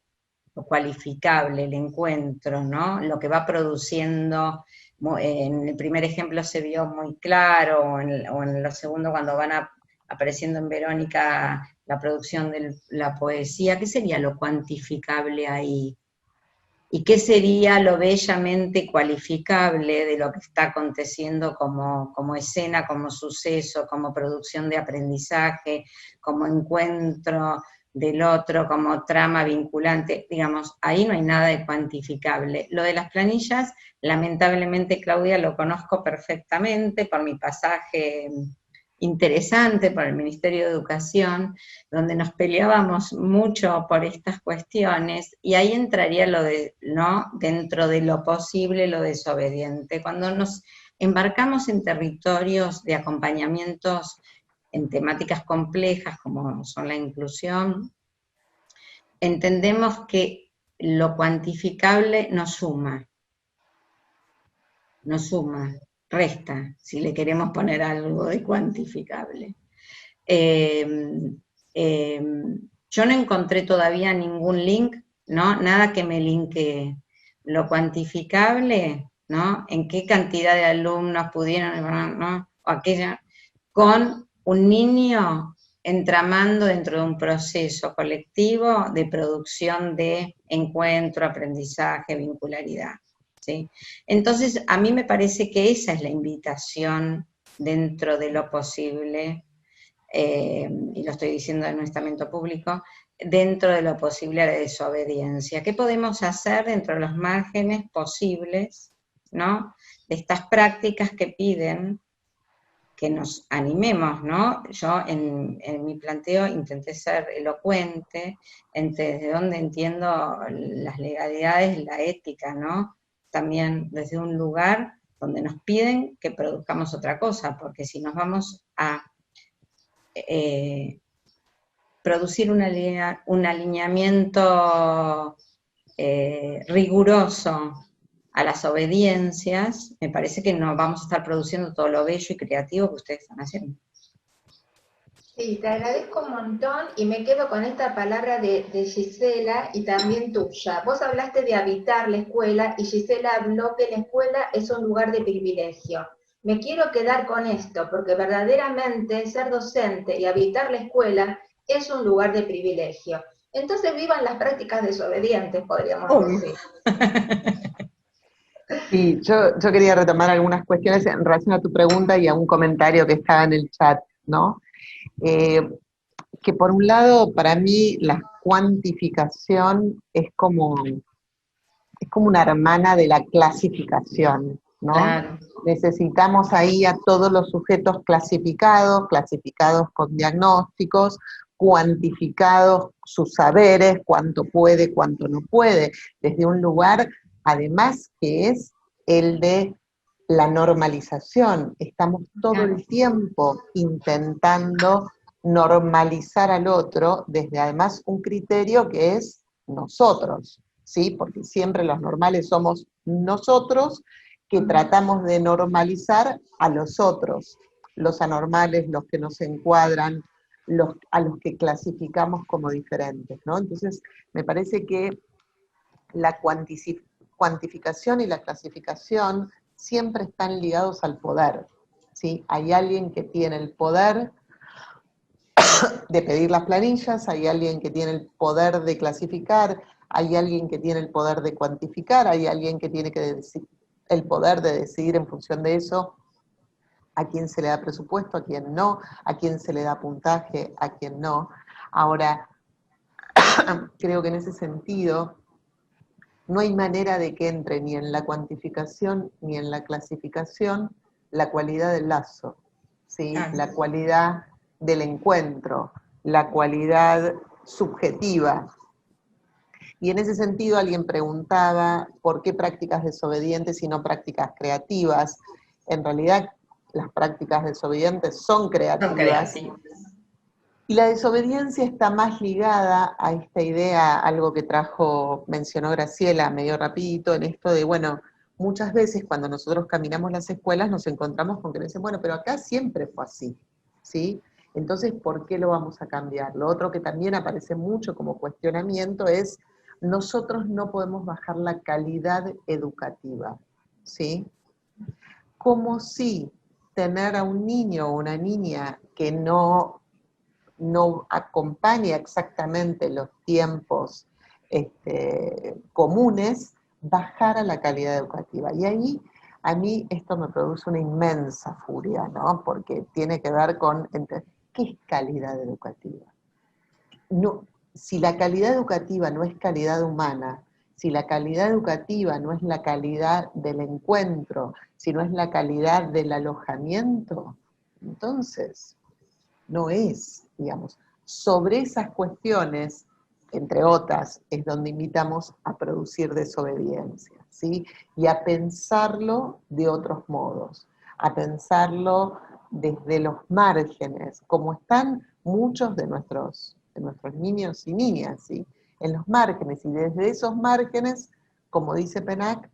cualificable, el encuentro, ¿no? Lo que va produciendo. En el primer ejemplo se vio muy claro, o en lo segundo cuando van apareciendo en Verónica la producción de la poesía. ¿Qué sería lo cuantificable ahí? ¿Y qué sería lo bellamente cualificable de lo que está aconteciendo como escena, como suceso, como producción de aprendizaje, como encuentro del otro, como trama vinculante? Digamos, ahí no hay nada de cuantificable. Lo de las planillas, lamentablemente, Claudia, lo conozco perfectamente por mi pasaje interesante por el Ministerio de Educación, donde nos peleábamos mucho por estas cuestiones, y ahí entraría lo de, ¿no?, dentro de lo posible, lo desobediente. Cuando nos embarcamos en territorios de acompañamientos en temáticas complejas como son la inclusión, entendemos que lo cuantificable no suma, resta, si le queremos poner algo de cuantificable. Yo no encontré todavía ningún link, ¿no? Nada que me linkee lo cuantificable, ¿no? En qué cantidad de alumnos pudieron, ¿no?, o aquella, con un niño entramando dentro de un proceso colectivo de producción de encuentro, aprendizaje, vincularidad. ¿Sí? Entonces, a mí me parece que esa es la invitación dentro de lo posible, y lo estoy diciendo en un estamento público, dentro de lo posible a la desobediencia. ¿Qué podemos hacer dentro de los márgenes posibles, ¿no?, de estas prácticas que piden que nos animemos, ¿no? Yo en mi planteo intenté ser elocuente, desde donde entiendo las legalidades, la ética, ¿no? También desde un lugar donde nos piden que produzcamos otra cosa, porque si nos vamos a producir un alineamiento riguroso a las obediencias, me parece que no vamos a estar produciendo todo lo bello y creativo que ustedes están haciendo.
Sí, te agradezco un montón y me quedo con esta palabra de Gisela y también tuya. Vos hablaste de habitar la escuela y Gisela habló que la escuela es un lugar de privilegio. Me quiero quedar con esto porque verdaderamente ser docente y habitar la escuela es un lugar de privilegio. Entonces vivan las prácticas desobedientes, podríamos decir.
Sí, yo quería retomar algunas cuestiones en relación a tu pregunta y a un comentario que estaba en el chat, ¿no? Que por un lado, para mí, la cuantificación es como una hermana de la clasificación, ¿no?
Claro.
Necesitamos ahí a todos los sujetos clasificados con diagnósticos, cuantificados sus saberes, cuánto puede, cuánto no puede, desde un lugar, además, que es el de la normalización. Estamos todo el tiempo intentando normalizar al otro desde además un criterio que es nosotros, ¿sí? Porque siempre los normales somos nosotros que tratamos de normalizar a los otros, los anormales, los que nos encuadran, a los que clasificamos como diferentes, ¿no? Entonces, me parece que la cuantificación y la clasificación siempre están ligados al poder, ¿sí? Hay alguien que tiene el poder de pedir las planillas, hay alguien que tiene el poder de clasificar, hay alguien que tiene el poder de cuantificar, hay alguien que tiene el poder de decidir en función de eso a quién se le da presupuesto, a quién no, a quién se le da puntaje, a quién no. Ahora, creo que en ese sentido no hay manera de que entre ni en la cuantificación ni en la clasificación la cualidad del lazo, ¿sí? La cualidad del encuentro, la cualidad subjetiva. Y en ese sentido alguien preguntaba por qué prácticas desobedientes y no prácticas creativas. En realidad las prácticas desobedientes son creativas. Y la desobediencia está más ligada a esta idea, algo que mencionó Graciela medio rapidito, en esto de, bueno, muchas veces cuando nosotros caminamos las escuelas nos encontramos con que dicen, bueno, pero acá siempre fue así, ¿sí? Entonces, ¿por qué lo vamos a cambiar? Lo otro que también aparece mucho como cuestionamiento es, nosotros no podemos bajar la calidad educativa, ¿sí? Como si tener a un niño o una niña que no acompaña exactamente los tiempos comunes, bajara la calidad educativa. Y ahí a mí esto me produce una inmensa furia, ¿no? Porque tiene que ver con, ¿qué es calidad educativa? No, si la calidad educativa no es calidad humana, si la calidad educativa no es la calidad del encuentro, si no es la calidad del alojamiento, entonces no es, digamos. Sobre esas cuestiones, entre otras, es donde invitamos a producir desobediencia, ¿sí? Y a pensarlo de otros modos, a pensarlo desde los márgenes, como están muchos de nuestros niños y niñas, ¿sí? En los márgenes, y desde esos márgenes, como dice PENAC,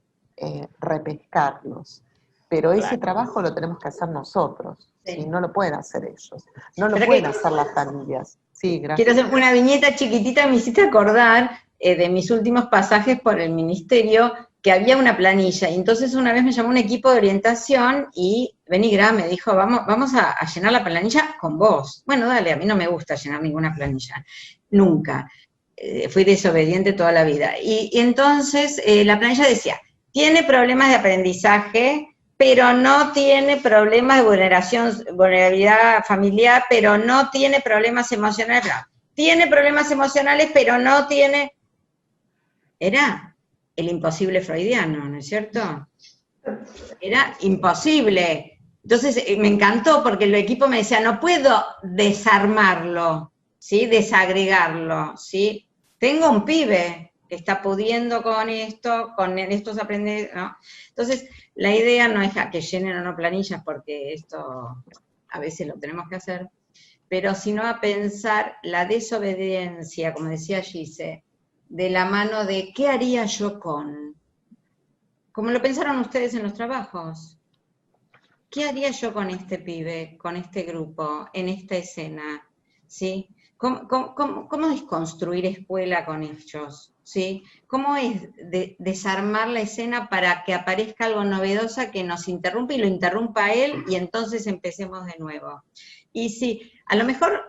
repescarlos. Pero ese trabajo lo tenemos que hacer nosotros, ¿sí? No lo pueden hacer ellos, no lo pueden hacer las familias. Sí, gracias.
Quiero hacer una viñeta chiquitita, me hiciste acordar de mis últimos pasajes por el ministerio, que había una planilla, y entonces una vez me llamó un equipo de orientación y Benigra me dijo, vamos a llenar la planilla con vos. Bueno, dale, a mí no me gusta llenar ninguna planilla, nunca. Fui desobediente toda la vida. Y entonces la planilla decía, tiene problemas de aprendizaje, pero no tiene problemas de vulnerabilidad familiar, pero no tiene problemas emocionales. No. Tiene problemas emocionales, pero no tiene... Era el imposible freudiano, ¿no es cierto? Era imposible. Entonces me encantó porque el equipo me decía, no puedo desarmarlo, ¿sí? Desagregarlo, ¿sí? Tengo un pibe que está pudiendo con esto, con estos aprendizajes, ¿no? Entonces, la idea no es que llenen o no planillas, porque esto a veces lo tenemos que hacer, pero sino a pensar la desobediencia, como decía Gise, de la mano de ¿qué haría yo con? Como lo pensaron ustedes en los trabajos. ¿Qué haría yo con este pibe, con este grupo, en esta escena? ¿sí? ¿Cómo es construir escuela con ellos? ¿Sí? ¿Cómo es desarmar la escena para que aparezca algo novedoso que nos interrumpa y lo interrumpa él y entonces empecemos de nuevo? Y sí, a lo mejor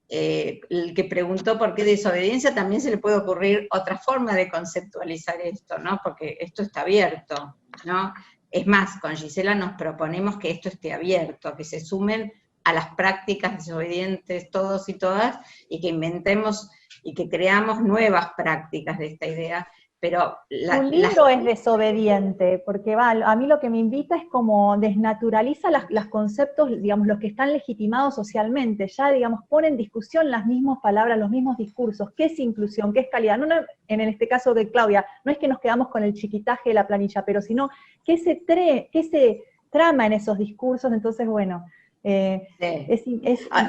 el que preguntó por qué desobediencia también se le puede ocurrir otra forma de conceptualizar esto, ¿no? Porque esto está abierto, ¿no? Es más, con Gisela nos proponemos que esto esté abierto, que se sumen a las prácticas desobedientes todos y todas, y que inventemos y que creamos nuevas prácticas de esta idea, pero...
Un libro es desobediente, porque a mí lo que me invita es como desnaturaliza los conceptos, digamos, los que están legitimados socialmente, ya, digamos, pone en discusión las mismas palabras, los mismos discursos, qué es inclusión, qué es calidad, no, en este caso de Claudia, no es que nos quedamos con el chiquitaje de la planilla, pero sino qué se trama en esos discursos, entonces, bueno...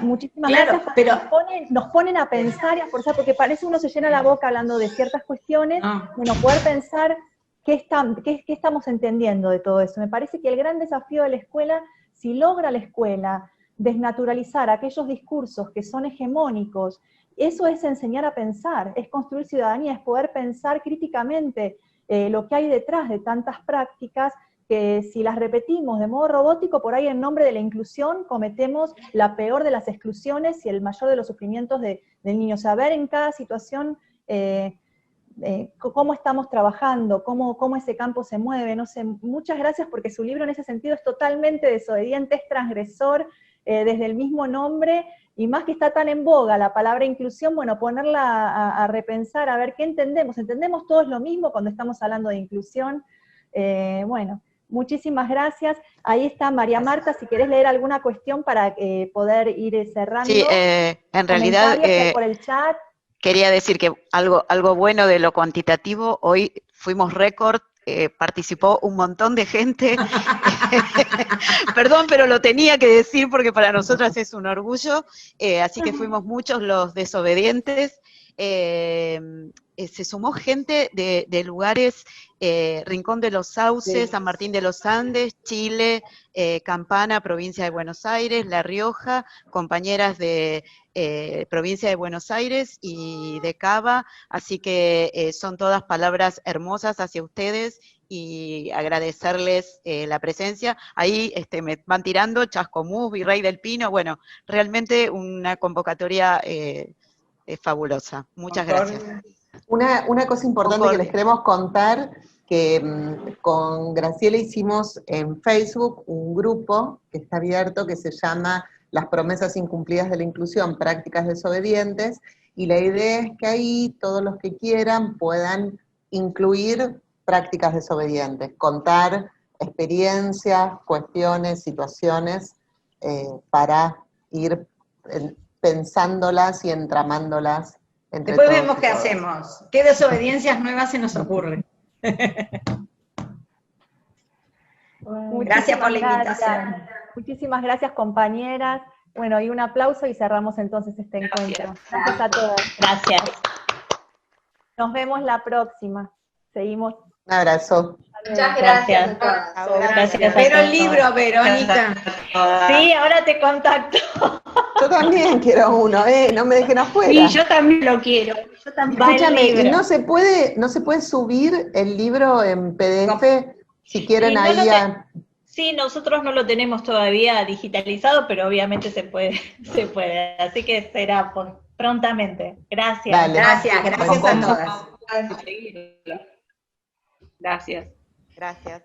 muchísimas gracias, pero nos ponen a pensar y a forzar, porque parece uno se llena la boca hablando de ciertas cuestiones, bueno, poder pensar qué estamos entendiendo de todo eso. Me parece que el gran desafío de la escuela, si logra la escuela desnaturalizar aquellos discursos que son hegemónicos, eso es enseñar a pensar, es construir ciudadanía, es poder pensar críticamente lo que hay detrás de tantas prácticas, que si las repetimos de modo robótico, por ahí en nombre de la inclusión cometemos la peor de las exclusiones y el mayor de los sufrimientos del niño. Saber en cada situación cómo estamos trabajando, cómo ese campo se mueve, no sé, muchas gracias porque su libro en ese sentido es totalmente desobediente, es transgresor, desde el mismo nombre, y más que está tan en boga la palabra inclusión, bueno, ponerla a repensar, a ver qué entendemos todos lo mismo cuando estamos hablando de inclusión, bueno. Muchísimas gracias. Ahí está María Marta, si querés leer alguna cuestión para poder ir cerrando.
Sí, en realidad
por el chat.
Quería decir que algo bueno de lo cuantitativo, hoy fuimos récord, participó un montón de gente. Perdón, pero lo tenía que decir porque para nosotras es un orgullo, así que fuimos muchos los desobedientes. Se sumó gente de lugares, Rincón de los Sauces, sí. San Martín de los Andes, Chile, Campana, provincia de Buenos Aires, La Rioja, compañeras de provincia de Buenos Aires y de Cava, así que son todas palabras hermosas hacia ustedes y agradecerles la presencia. Ahí me van tirando Chascomús, Virrey del Pino, bueno, realmente una convocatoria es fabulosa. Muchas gracias.
Una cosa importante que les queremos contar, que con Graciela hicimos en Facebook un grupo que está abierto, que se llama Las promesas incumplidas de la inclusión, prácticas desobedientes, y la idea es que ahí todos los que quieran puedan incluir prácticas desobedientes, contar experiencias, cuestiones, situaciones, para ir pensándolas y entramándolas.
Después vemos qué hacemos, qué desobediencias nuevas se nos ocurren. Gracias por la invitación.
Muchísimas gracias, compañeras. Bueno, y un aplauso y cerramos entonces este encuentro. Gracias a todas.
Gracias.
Nos vemos la próxima. Seguimos.
Un abrazo.
Muchas gracias a todas.
Gracias.
Pero el libro, Verónica.
Sí, ahora te contacto.
Yo también quiero uno, no me dejen afuera.
Sí, yo también lo quiero. Yo también.
Escúchame, ¿no se puede subir el libro en PDF? No. Si quieren
no
ahí
Sí, nosotros no lo tenemos todavía digitalizado, pero obviamente se puede. Así que será prontamente. Gracias.
Dale.
Gracias a todas.
Gracias.
Gracias.